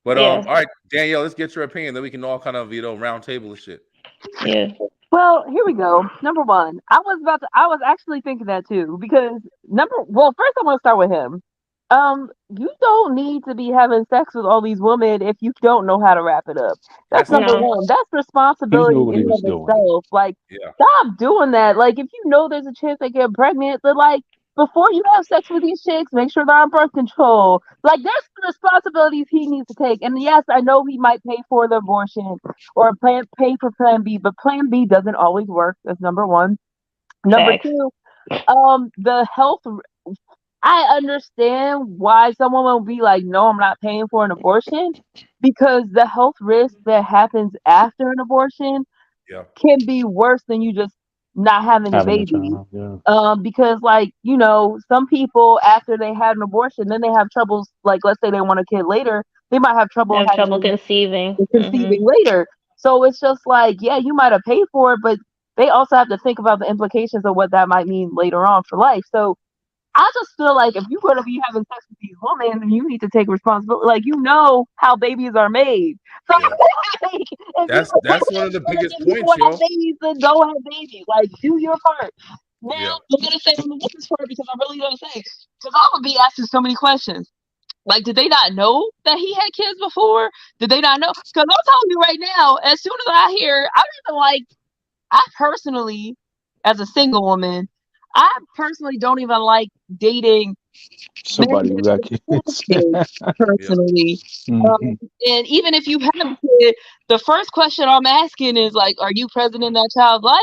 But all right, Danielle, let's get your opinion. Then we can all kind of round table and shit. Yeah. Well, here we go. Number one, I was actually thinking that too, because first I want to start with him. You don't need to be having sex with all these women if you don't know how to wrap it up. That's number one. That's responsibility in of itself. Like, stop doing that. Like, if you know there's a chance they get pregnant, then like, before you have sex with these chicks, make sure they're on birth control. Like, there's responsibilities he needs to take. And yes, I know he might pay for the abortion or pay for Plan B, but Plan B doesn't always work. That's number one. Number two, the health. I understand why someone will be like, no, I'm not paying for an abortion, because the health risk that happens after an abortion can be worse than you just not having a baby. Because like, some people after they had an abortion, then they have troubles. Like, let's say they want a kid later, they might have trouble conceiving later. So it's just like, you might have paid for it, but they also have to think about the implications of what that might mean later on for life. So I just feel like if you're going to be having sex with these women, then you need to take responsibility. Like, how babies are made. So that's one of the biggest points, yo. Have babies, then go have babies. Like, do your part. Now, I'm going to say on the woman's part because I really don't say. Because I would be asking so many questions. Like, did they not know that he had kids before? Did they not know? Because I'm telling you right now, as soon as I hear, I personally, as a single woman, I personally don't even like dating somebody who got kids. Personally. And even if you have a kid, the first question I'm asking is like, are you present in that child's life?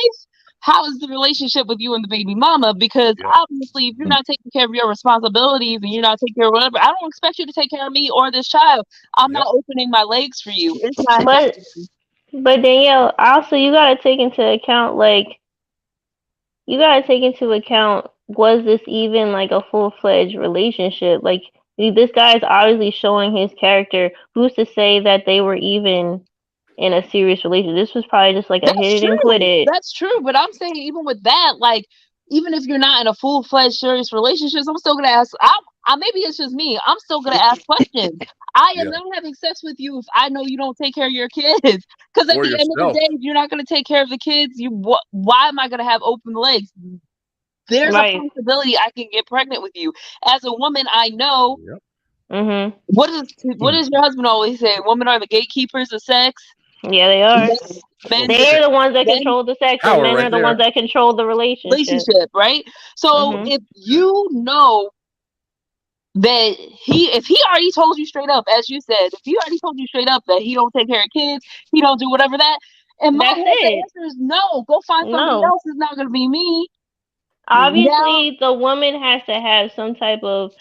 How is the relationship with you and the baby mama? Because obviously, if you're not taking care of your responsibilities and you're not taking care of whatever, I don't expect you to take care of me or this child. I'm not opening my legs for you. It's not. But Danielle, also you gotta take into account was this even like a full-fledged relationship? Like, this guy's obviously showing his character. Who's to say that they were even in a serious relationship? This was probably just like a hit it and quit it. That's true, but I'm saying even with that, like, even if you're not in a full-fledged serious relationship, I'm still gonna ask. Maybe it's just me. I'm still gonna ask questions. I am not having sex with you if I know you don't take care of your kids. Because at the end of the day, if you're not gonna take care of the kids, why am I gonna have open legs? There's a possibility I can get pregnant with you. As a woman, I know Mm-hmm. What does your husband always say? Women are the gatekeepers of sex. Yeah, they are. Men, They're the ones that control the sex, and men right are the there. ones that control the relationship. Right? So if you know that if he already told you straight up, as you said, if he already told you straight up that he don't take care of kids, he don't do whatever that, and my answer is no. Go find somebody else. It's not going to be me. Obviously, the woman has to have some type of,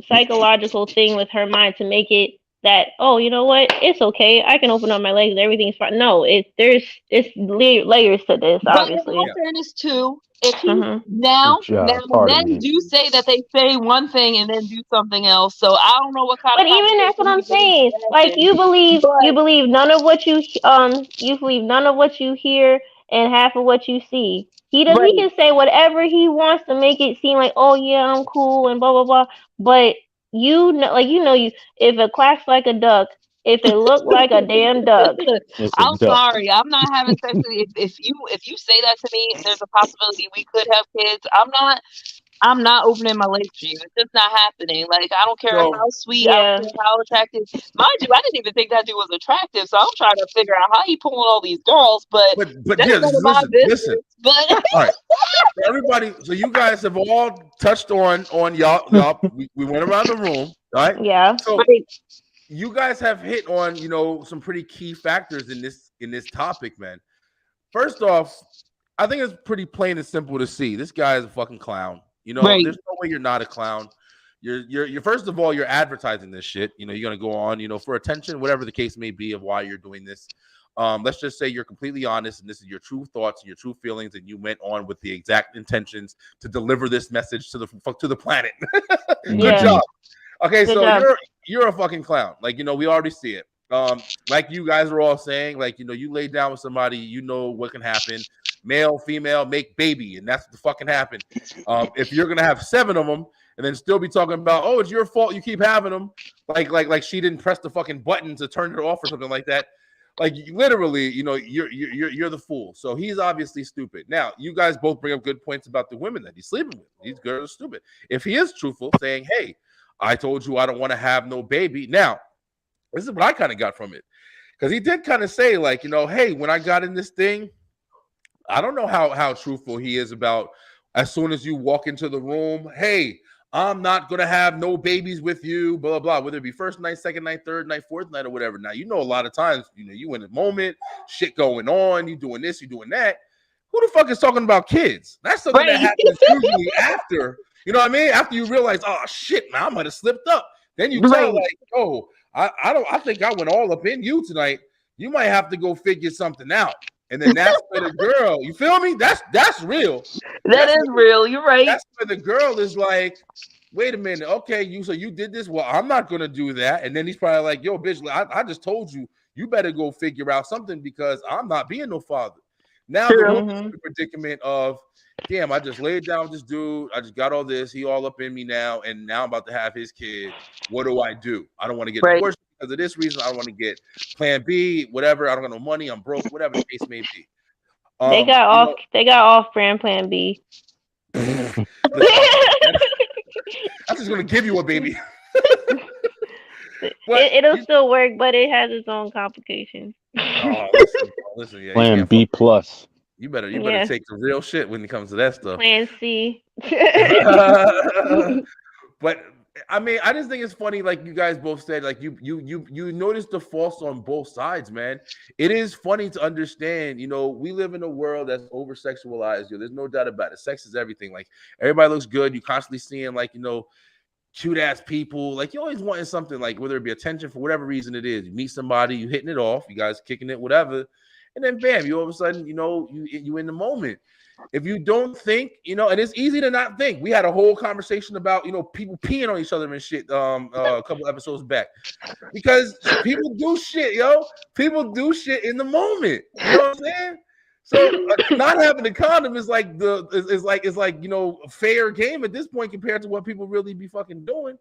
psychological thing with her mind to make it that, oh, you know what, it's okay, I can open up my legs, everything's fine. No, it's layers to this, obviously. But in all fairness, too, if he now men do say that they say one thing and then do something else, so I don't know what kind. But even that's what I'm saying. Like you believe none of what you believe none of what you hear and half of what you see. He can say whatever he wants to make it seem like, oh yeah, I'm cool and blah blah blah. But if it quacks like a duck, if it looked like a damn duck. I'm sorry, I'm not having sex with you. If you say that to me, there's a possibility we could have kids. I'm not opening my legs for you. It's just not happening. Like, I don't care how sweet, I don't care how attractive. Mind you, I didn't even think that dude was attractive, so I'm trying to figure out how he pulling all these girls. But that's none of my business. But all right, everybody. So you guys have all touched on y'all. We went around the room, right? Yeah. So you guys have hit on some pretty key factors in this topic, man. First off, I think it's pretty plain and simple to see. This guy is a fucking clown. There's no way you're not a clown. You're first of all, you're advertising this shit. You're gonna go on, for attention, whatever the case may be of why you're doing this. Let's just say you're completely honest and this is your true thoughts and your true feelings, and you went on with the exact intentions to deliver this message to the planet. Good job. Okay, good job. You're a fucking clown. Like, we already see it. Like you guys are all saying, like, you lay down with somebody, what can happen. Male, female, make baby, and that's what the fucking happened. If you're gonna have 7 of them and then still be talking about, oh, it's your fault you keep having them, like she didn't press the fucking button to turn it off or something like that. Like, literally, you're the fool. So he's obviously stupid. Now, you guys both bring up good points about the women that he's sleeping with. These girls are stupid. If he is truthful, saying, hey, I told you I don't want to have no baby. Now, this is what I kind of got from it, because he did kind of say, like, hey, when I got in this thing, I don't know how truthful he is about as soon as you walk into the room, hey, I'm not going to have no babies with you, blah, blah, blah, whether it be first night, second night, third night, fourth night, or whatever. Now, a lot of times, you in the moment, shit going on, you doing this, you doing that. Who the fuck is talking about kids? That's something that happens usually after, after you realize, oh, shit, man, I might have slipped up. Then you tell, like, oh, I think I went all up in you tonight. You might have to go figure something out. And then that's where the girl, you feel me? That's real. That is real. You're right. That's where the girl is like, wait a minute. Okay, you did this. Well, I'm not going to do that. And then he's probably like, yo, bitch, I just told you, you better go figure out something because I'm not being no father. Now the woman's in the predicament of, damn, I just laid down with this dude. I just got all this. He all up in me now. And now I'm about to have his kid. What do? I don't want to get divorced because of this reason. I don't want to get plan B, whatever. I don't got no money. I'm broke, whatever the case may be. They got off-brand plan B. I'm just going to give you a baby. It'll still work, but it has its own complications. Oh, listen, yeah, plan B plus. You better take the real shit when it comes to that stuff. Plan C. But I mean, I just think it's funny, like you guys both said, like you notice the faults on both sides, man. It is funny to understand, we live in a world that's over sexualized. There's no doubt about it. Sex is everything. Like, everybody looks good. You constantly seeing, like, cute ass people. Like, you always wanting something, like, whether it be attention for whatever reason it is. You meet somebody, you hitting it off, you guys kicking it, whatever, and then bam, you all of a sudden, you in the moment. If you don't think, and it's easy to not think. We had a whole conversation about, people peeing on each other and shit a couple episodes back, because people do shit, people do shit in the moment. You know what I'm saying? So not having a condom is like a fair game at this point compared to what people really be fucking doing.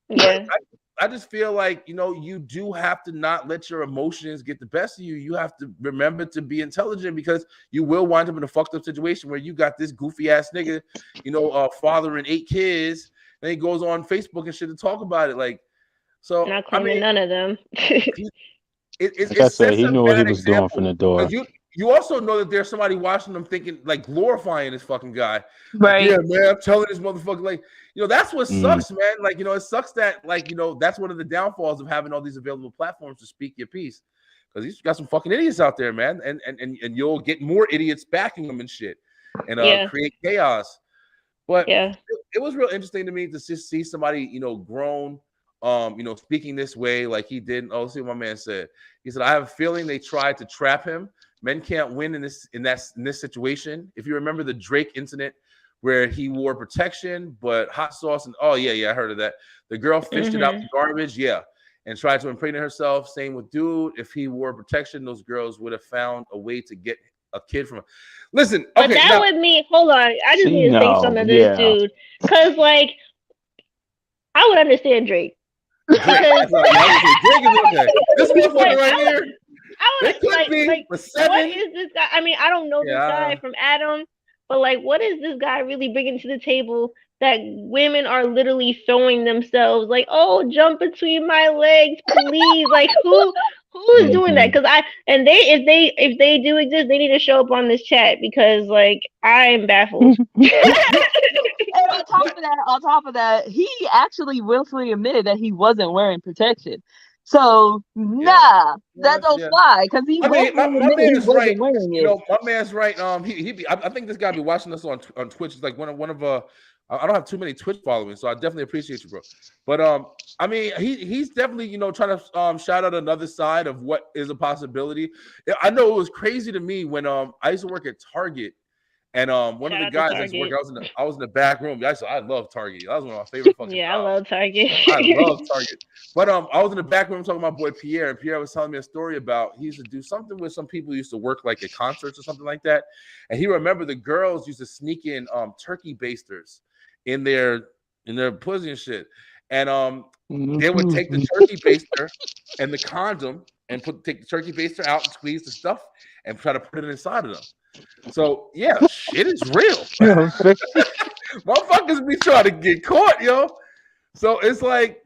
Yeah. I just feel like, you do have to not let your emotions get the best of you. You have to remember to be intelligent, because you will wind up in a fucked up situation where you got this goofy ass nigga, fathering 8 kids, then he goes on Facebook and shit to talk about it. Like, so not claiming none of them. Like I said, he knew what he was doing from the door. You also know that there's somebody watching them thinking, like, glorifying this fucking guy. Right. Like, yeah, man, I'm telling this motherfucker, like, that's what sucks, man. Like, it sucks that, like, that's one of the downfalls of having all these available platforms to speak your piece. Because he's got some fucking idiots out there, man. And you'll get more idiots backing them and shit. And create chaos. But it was real interesting to me to just see somebody, grown, speaking this way like he did. Oh, see what my man said. He said, I have a feeling they tried to trap him. Men can't win in this situation. If you remember the Drake incident where he wore protection, but hot sauce and I heard of that. The girl fished it out the garbage, and tried to impregnate herself. Same with dude. If he wore protection, those girls would have found a way to get a kid from him. Listen, but that would mean, hold on, I just need to say something to this dude, because like I would understand Drake. Drake is okay. This motherfucker right here. I would like what is this guy? I mean, I don't know this guy from Adam, but like, what is this guy really bringing to the table that women are literally throwing themselves like, oh, jump between my legs, please? Like, who is doing that? Because if they do exist, they need to show up on this chat because like I'm baffled. And on top of that, he actually willfully admitted that he wasn't wearing protection. So that don't fly because he. I mean, my man's right. My man's right. I think this guy be watching us on Twitch. It's like one of I don't have too many Twitch following, so I definitely appreciate you, bro. But I mean, he's definitely trying to shout out another side of what is a possibility. I know it was crazy to me when I used to work at Target. And one of the guys I used to work, I was in the back room. I love Target. That was one of my favorite fucking jobs. I love Target. I love Target. But I was in the back room talking to my boy Pierre, and Pierre was telling me a story about he used to do something with some people who used to work like at concerts or something like that. And he remembered the girls used to sneak in turkey basters in their pussy and shit. And they would take the turkey baster and the condom and take the turkey baster out and squeeze the stuff and try to put it inside of them. So shit is real. Motherfuckers be trying to get caught, yo. So it's like,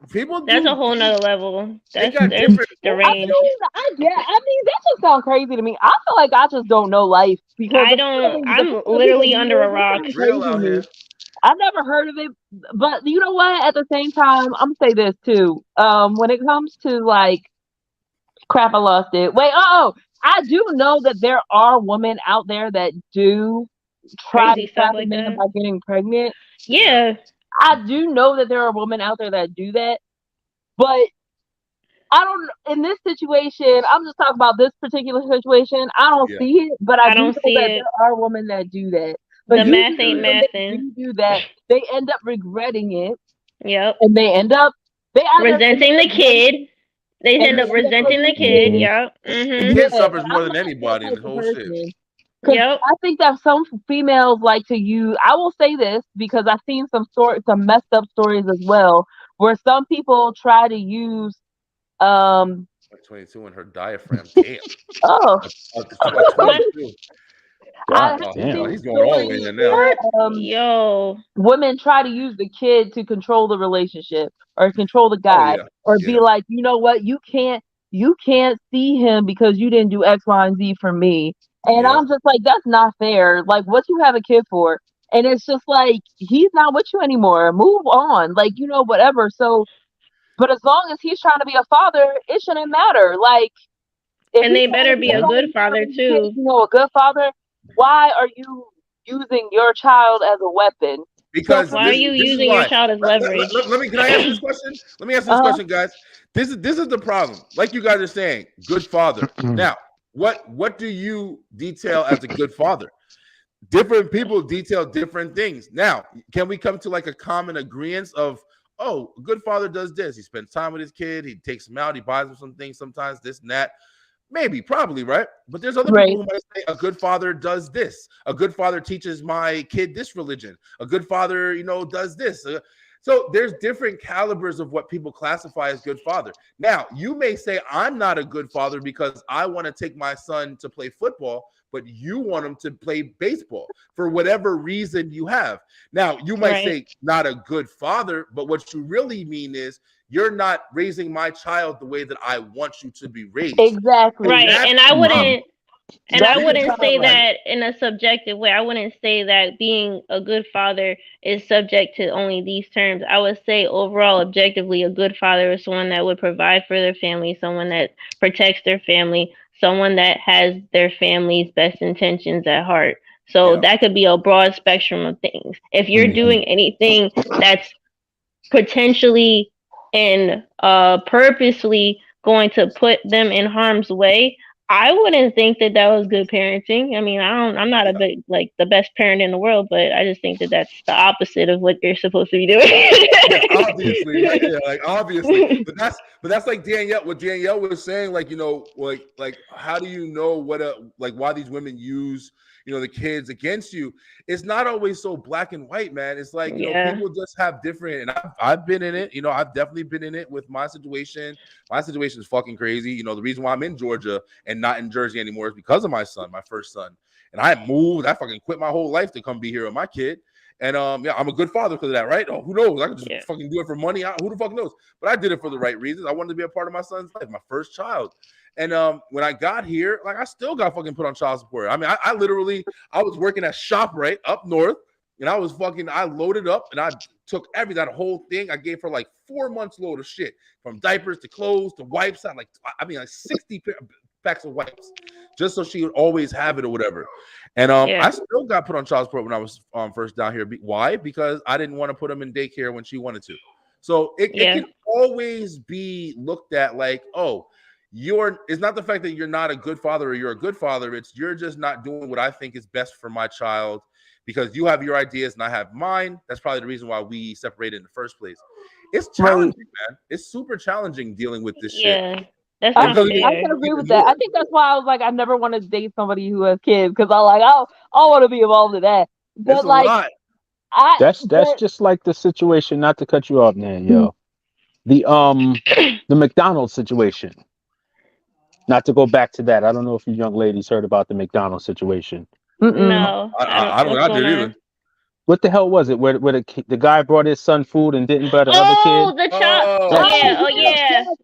people. That's a whole nother level. That's I mean, that just sounds crazy to me. I feel like I just don't know life because I'm literally under a rock. Real out here. I've never heard of it, but you know what? At the same time, I'm gonna say this too. When it comes to like crap, I lost it. I do know that there are women out there that do try to trap a man by getting pregnant. Yeah. I do know that there are women out there that do that. But I don't, in this situation, I'm just talking about this particular situation. I don't see it, but I do know that there are women that do that. But the math ain't mathing. Do that. They end up regretting it. Yep. And they end up resenting the kid. They end up resenting the kid. Yep. The kid suffers more than anybody in the whole shit. Yep. I think that some females like to use. I will say this because I've seen some messed up stories as well, where some people try to use 22 in her diaphragm. Damn. Oh. 22. Wow. He's going all the way in now. Women try to use the kid to control the relationship or control the guy or be like, you know what, you can't see him because you didn't do X, Y, and Z for me. And I'm just like, that's not fair. Like, what you have a kid for? And it's just like, he's not with you anymore. Move on. Like, whatever. So, but as long as he's trying to be a father, it shouldn't matter. Like, and they better be a good father too. A good father. Why are you using your child as a weapon? Because why are you using your child as leverage? Can I ask this question? Let me ask this question, guys. This is the problem. Like you guys are saying, good father. Now, what do you detail as a good father? Different people detail different things. Now, can we come to like a common agreement of, a good father does this. He spends time with his kid. He takes him out. He buys him some things sometimes, this and that. Maybe, probably, right? But there's other people who might say a good father does this. A good father teaches my kid this religion. A good father, does this. So there's different calibers of what people classify as good father. Now, you may say I'm not a good father because I want to take my son to play football, but you want him to play baseball for whatever reason you have. Now, you might say not a good father, but what you really mean is you're not raising my child the way that I want you to be raised. Exactly. Right. And I wouldn't say right. that in a subjective way. I wouldn't say that being a good father is subject to only these terms. I would say overall, objectively, a good father is someone that would provide for their family, someone that protects their family, someone that has their family's best intentions at heart. So that could be a broad spectrum of things. If you're doing anything that's potentially and purposely going to put them in harm's way, I wouldn't think that was good parenting. I mean, I'm not a big, like, the best parent in the world, but I just think that that's the opposite of what you're supposed to be doing. Obviously, but that's like Danielle. What Danielle was saying, like, you know, like how do you know why these women use, you know, the kids against you? It's not always so black and white, man. It's like, you know, people just have different, and I've been in it, you know, I've definitely been in it with my situation. My situation is fucking crazy. You know, the reason why I'm in Georgia and not in Jersey anymore is because of my son, my first son. And I moved, I fucking quit my whole life to come be here with my kid. And I'm a good father because of that, right? Oh, who knows? I could just fucking do it for money. Who the fuck knows? But I did it for the right reasons. I wanted to be a part of my son's life, my first child. And when I got here, like, I still got fucking put on child support. I mean, I literally was working at ShopRite up north, and I loaded up and I took that whole thing. I gave her like 4 months load of shit, from diapers to clothes to wipes. Like 60 packs of wipes, just so she would always have it or whatever. And I still got put on child support when I was first down here. Why? Because I didn't want to put them in daycare when she wanted to. So it can always be looked at like, oh, it's not the fact that you're not a good father or you're a good father. It's you're just not doing what I think is best for my child, because you have your ideas and I have mine. That's probably the reason why we separated in the first place. It's challenging, man. It's super challenging dealing with this shit. I can agree with that. I think that's why I was like, I never want to date somebody who has kids, because I want to be involved in that. But it's like, that's just like the situation. Not to cut you off, man, yo. The McDonald's situation. Not to go back to that. I don't know if you young ladies heard about the McDonald's situation. No, I didn't either. What the hell was it? Where the guy brought his son food and didn't buy the other kid? The child.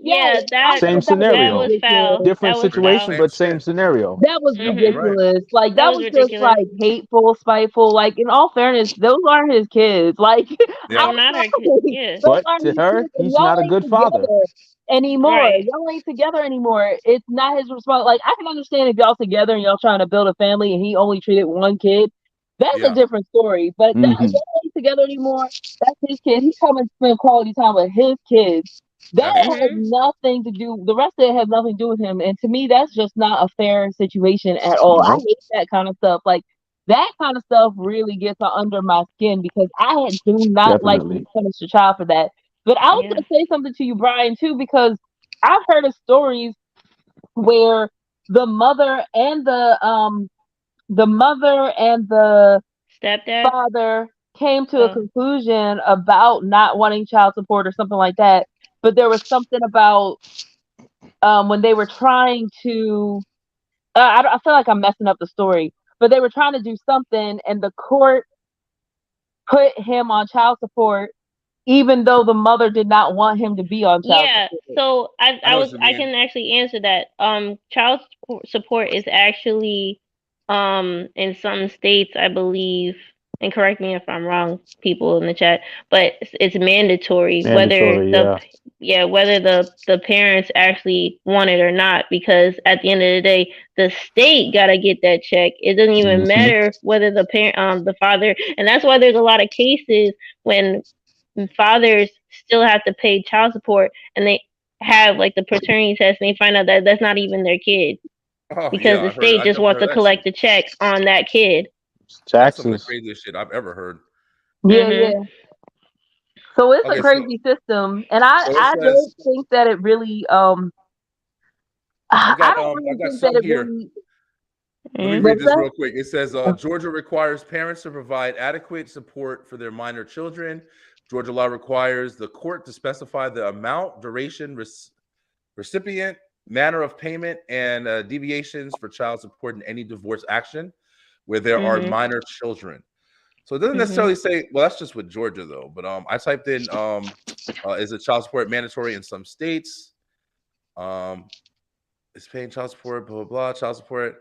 Yeah. That same scenario. That was foul. Different situation, but same scenario. That was ridiculous. Like, that was just like hateful, spiteful. Like, in all fairness, those aren't his kids. Like, I'm not her kids. But to her, he's not a good father anymore. Y'all ain't together anymore. It's not his responsibility. Like, I can understand if y'all together and y'all trying to build a family and he only treated one kid. That's a different story. But y'all ain't together anymore. That's his kid. He's coming to spend quality time with his kids. That has nothing to do. The rest of it has nothing to do with him. And to me, that's just not a fair situation at all. I hate that kind of stuff. Like, that kind of stuff really gets under my skin, because I do not like to punish a child for that. But I was going to say something to you, Brian, too, because I've heard of stories where the mother and the stepdad father came to a conclusion about not wanting child support or something like that. But there was something about when they were trying to, I feel like I'm messing up the story, but they were trying to do something and the court put him on child support, even though the mother did not want him to be on child support. So I can actually answer that. Child support is actually in some states, I believe, and correct me if I'm wrong, people in the chat, but it's mandatory whether the parents actually want it or not, because at the end of the day, the state gotta get that check. It doesn't even matter whether the parent, the father, and that's why there's a lot of cases when fathers still have to pay child support and they have like the paternity test and they find out that that's not even their kid. Because the state just wants to collect the check on that kid. Taxes. That's some of the craziest shit I've ever heard. Yeah. So it's a crazy system, and I don't think that it really. I don't really think that it really. Let me read this real quick. It says Georgia requires parents to provide adequate support for their minor children. Georgia law requires the court to specify the amount, duration, recipient, manner of payment, and deviations for child support in any divorce action where there are minor children. So it doesn't necessarily say, well, that's just with Georgia though. But I typed in, is it child support mandatory in some states? Is paying child support, blah, blah, blah, child support.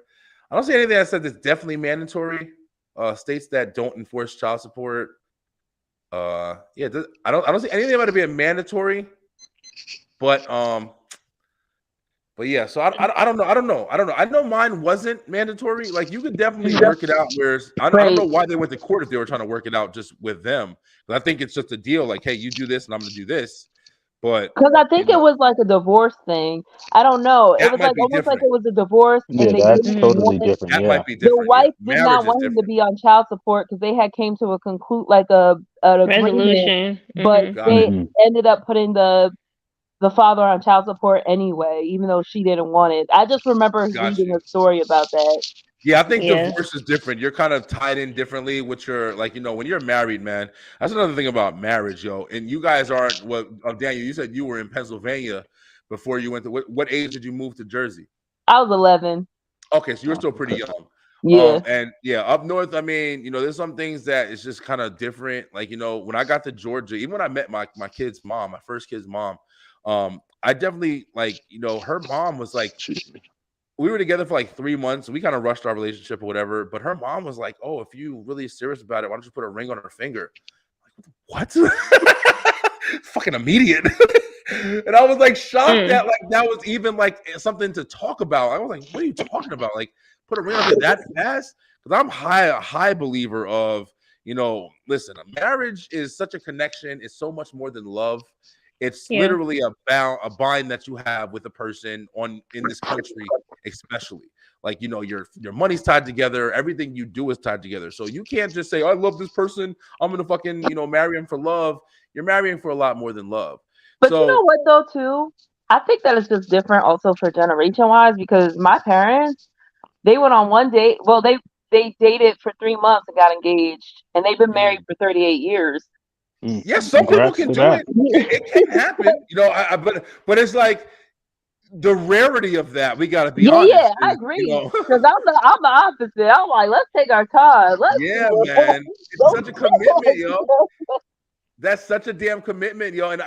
I don't see anything that says it's definitely mandatory. States that don't enforce child support. I don't see anything about it being mandatory. But yeah, so I don't know. I know mine wasn't mandatory. Like you could definitely work it out. Whereas I don't know why they went to court if they were trying to work it out just with them. But I think it's just a deal. Like, hey, you do this and I'm going to do this. But because I think it was like a divorce thing. I don't know. It was like almost like it was a divorce. Yeah, and that's totally different. That yeah. might be different. The wife did Marriage not is want him to different. be on child support because they had came to a resolution, but they ended up putting the father on child support anyway, even though she didn't want it. I just remember reading a story about that. Yeah, I think divorce is different. You're kind of tied in differently with your, like, you know, when you're married, man. That's another thing about marriage, yo. And you guys aren't Daniel, you said you were in Pennsylvania before you went to what age did you move to Jersey? I was 11. Okay, so you're still pretty young. Yeah. And yeah, up north, I mean, you know, there's some things that it's just kind of different. Like, you know, when I got to Georgia, even when I met my kid's mom, my first kid's mom, I definitely, like, you know, her mom was like, we were together for like 3 months. We kind of rushed our relationship or whatever. But her mom was like, oh, if you really serious about it, why don't you put a ring on her finger? Like, what? Fucking immediate. And I was like shocked that like that was even like something to talk about. I was like, what are you talking about? Like, put a ring on it that fast? Because I'm a high believer of, you know, listen, a marriage is such a connection. It's so much more than love. It's literally a bind that you have with a person in this country, especially. Like, you know, your money's tied together. Everything you do is tied together. So you can't just say, I love this person, I'm gonna fucking, you know, marry him for love. You're marrying for a lot more than love. But you know what though, too? I think that it's just different also for generation wise, because my parents, they went on one date. Well, they dated for 3 months and got engaged, and they've been married for 38 years. Yes, some people can do it. It can happen, you know. But it's like the rarity of that. We got to be honest. Yeah, I agree. Because I'm the opposite. I'm like, let's take our time. Man, it's such a commitment, yo. That's such a damn commitment, yo. And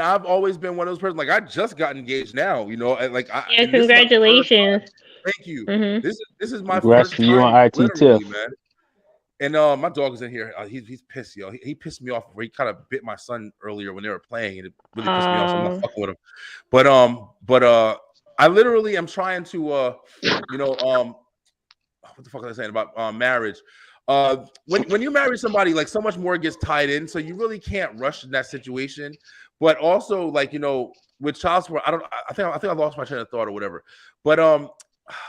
I've always been one of those persons. Like, I just got engaged now, you know. Like, congratulations. Thank you. This is my Congrats first to you time, on IT TIFF, man. And my dog is in here. He's pissed, yo. He pissed me off. He kind of bit my son earlier when they were playing, and it really pissed me off. So I'm not fucking with him. But I literally am trying to you know, what the fuck was I saying about marriage? When you marry somebody, like, so much more gets tied in, so you really can't rush in that situation. But also, like, you know, with child support, I think I lost my train of thought or whatever. But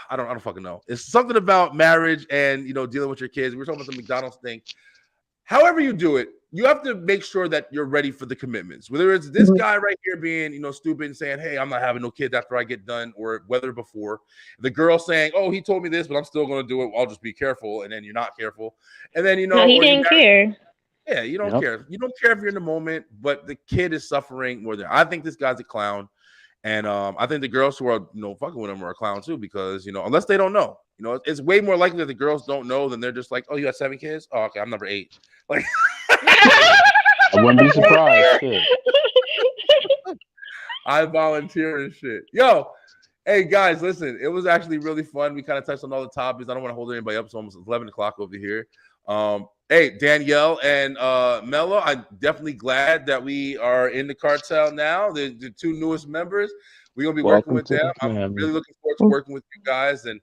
I don't fucking know. It's something about marriage and, you know, dealing with your kids. We were talking about the McDonald's thing. However you do it, you have to make sure that you're ready for the commitments. Whether it's this guy right here being, you know, stupid and saying, hey, I'm not having no kids after I get done, or whether before. The girl saying, oh, he told me this, but I'm still going to do it. I'll just be careful. And then you're not careful. And then, you know. No, he didn't care. Yeah, you don't care. You don't care if you're in the moment, but the kid is suffering more than. I think this guy's a clown. And I think the girls who are, you know, fucking with him are a clown too, because, you know, unless they don't know, you know, it's way more likely that the girls don't know than they're just like, oh, you got 7 kids? Oh, okay, I'm number 8. Like, I wouldn't be surprised. Shit. I volunteer and shit. Yo, hey guys, listen, it was actually really fun. We kind of touched on all the topics. I don't want to hold anybody up. It's almost 11 o'clock over here. Hey, Danielle and Mello, I'm definitely glad that we are in the cartel now. The 2 newest members. We're going to be working with them. I'm really looking forward to working with you guys. And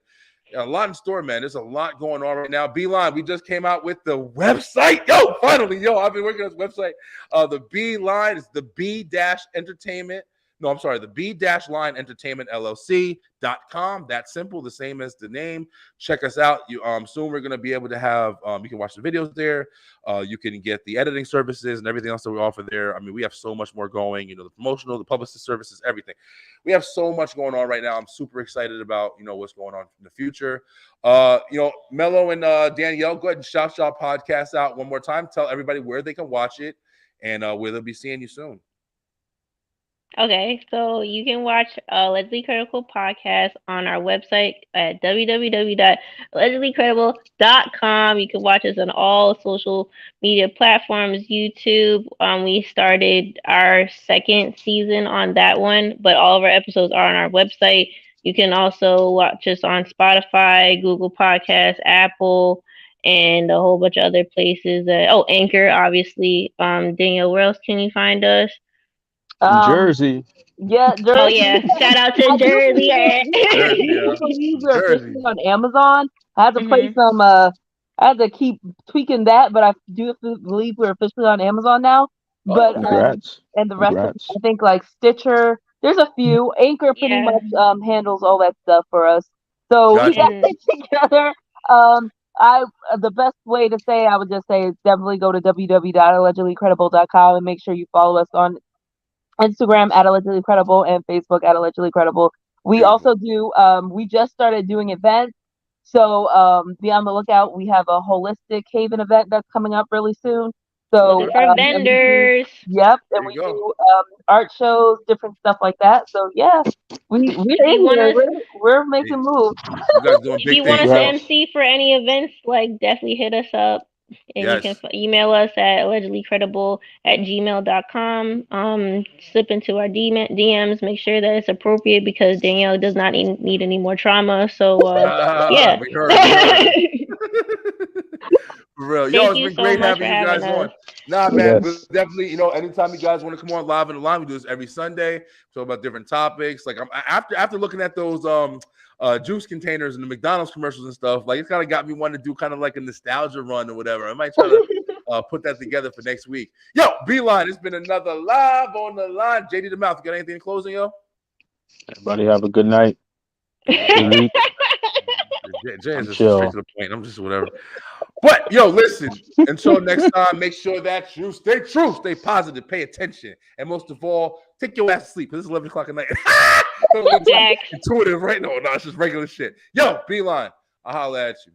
a lot in store, man. There's a lot going on right now. Beeline, we just came out with the website. Yo, finally, yo, I've been working on this website. The Beeline is the B-Entertainment. No, I'm sorry, the B-Line Entertainment LLC.com. That's simple, the same as the name. Check us out. Soon we're going to be able to have, you can watch the videos there. You can get the editing services and everything else that we offer there. I mean, we have so much more going, you know, the promotional, the publicist services, everything. We have so much going on right now. I'm super excited about, you know, what's going on in the future. You know, Mello and Danielle, go ahead and shout Podcast out one more time. Tell everybody where they can watch it. and we'll be seeing you soon. Okay, so you can watch Allegedly Credible podcast on our website at www.allegedlycredible.com. You can watch us on all social media platforms, YouTube. We started our second season on that one, but all of our episodes are on our website. You can also watch us on Spotify, Google Podcasts, Apple, and a whole bunch of other places. Anchor, obviously. Danielle, where else can you find us? Jersey. Yeah, Jersey. Oh yeah, shout out to Jersey. Jersey. On Amazon. I had to play some. I had to keep tweaking that, but I do believe we're officially on Amazon now. But Congrats. And the rest, of, I think, like Stitcher. There's a few. Anchor pretty much handles all that stuff for us. So we got it together. The best way to say, I would just say, is definitely go to www.allegedlycredible.com and make sure you follow us on Instagram at Allegedly Credible and Facebook at Allegedly Credible. We also do, we just started doing events. So be on the lookout. We have a holistic Haven event that's coming up really soon. So for vendors. And we do art shows, different stuff like that. So yeah, we're making moves. If you want us to MC for any events, like definitely hit us up. And you can email us at allegedlycredible@gmail.com. Slip into our DMs. Make sure that it's appropriate because Danielle does not need any more trauma. So yeah. We heard. For real. Yo, it's been great having you guys on. Nah, man, definitely, anytime you guys want to come on live in the line, we do this every Sunday. Talk about different topics. Like after looking at those juice containers and the McDonald's commercials and stuff, like it's kind of got me wanting to do kind of like a nostalgia run or whatever. I might try to put that together for next week. Yo, Beeline, it's been another live on the line. JD the Mouth, you got anything in closing, yo? Everybody have a good night. Jay is just straight to the point. I'm just whatever. But yo, listen, until next time, make sure that you stay true, stay positive, pay attention, and most of all, take your ass to sleep because it's 11 o'clock at night. Intuitive, right? No, it's just regular shit. Yo, Beeline, I'll holler at you.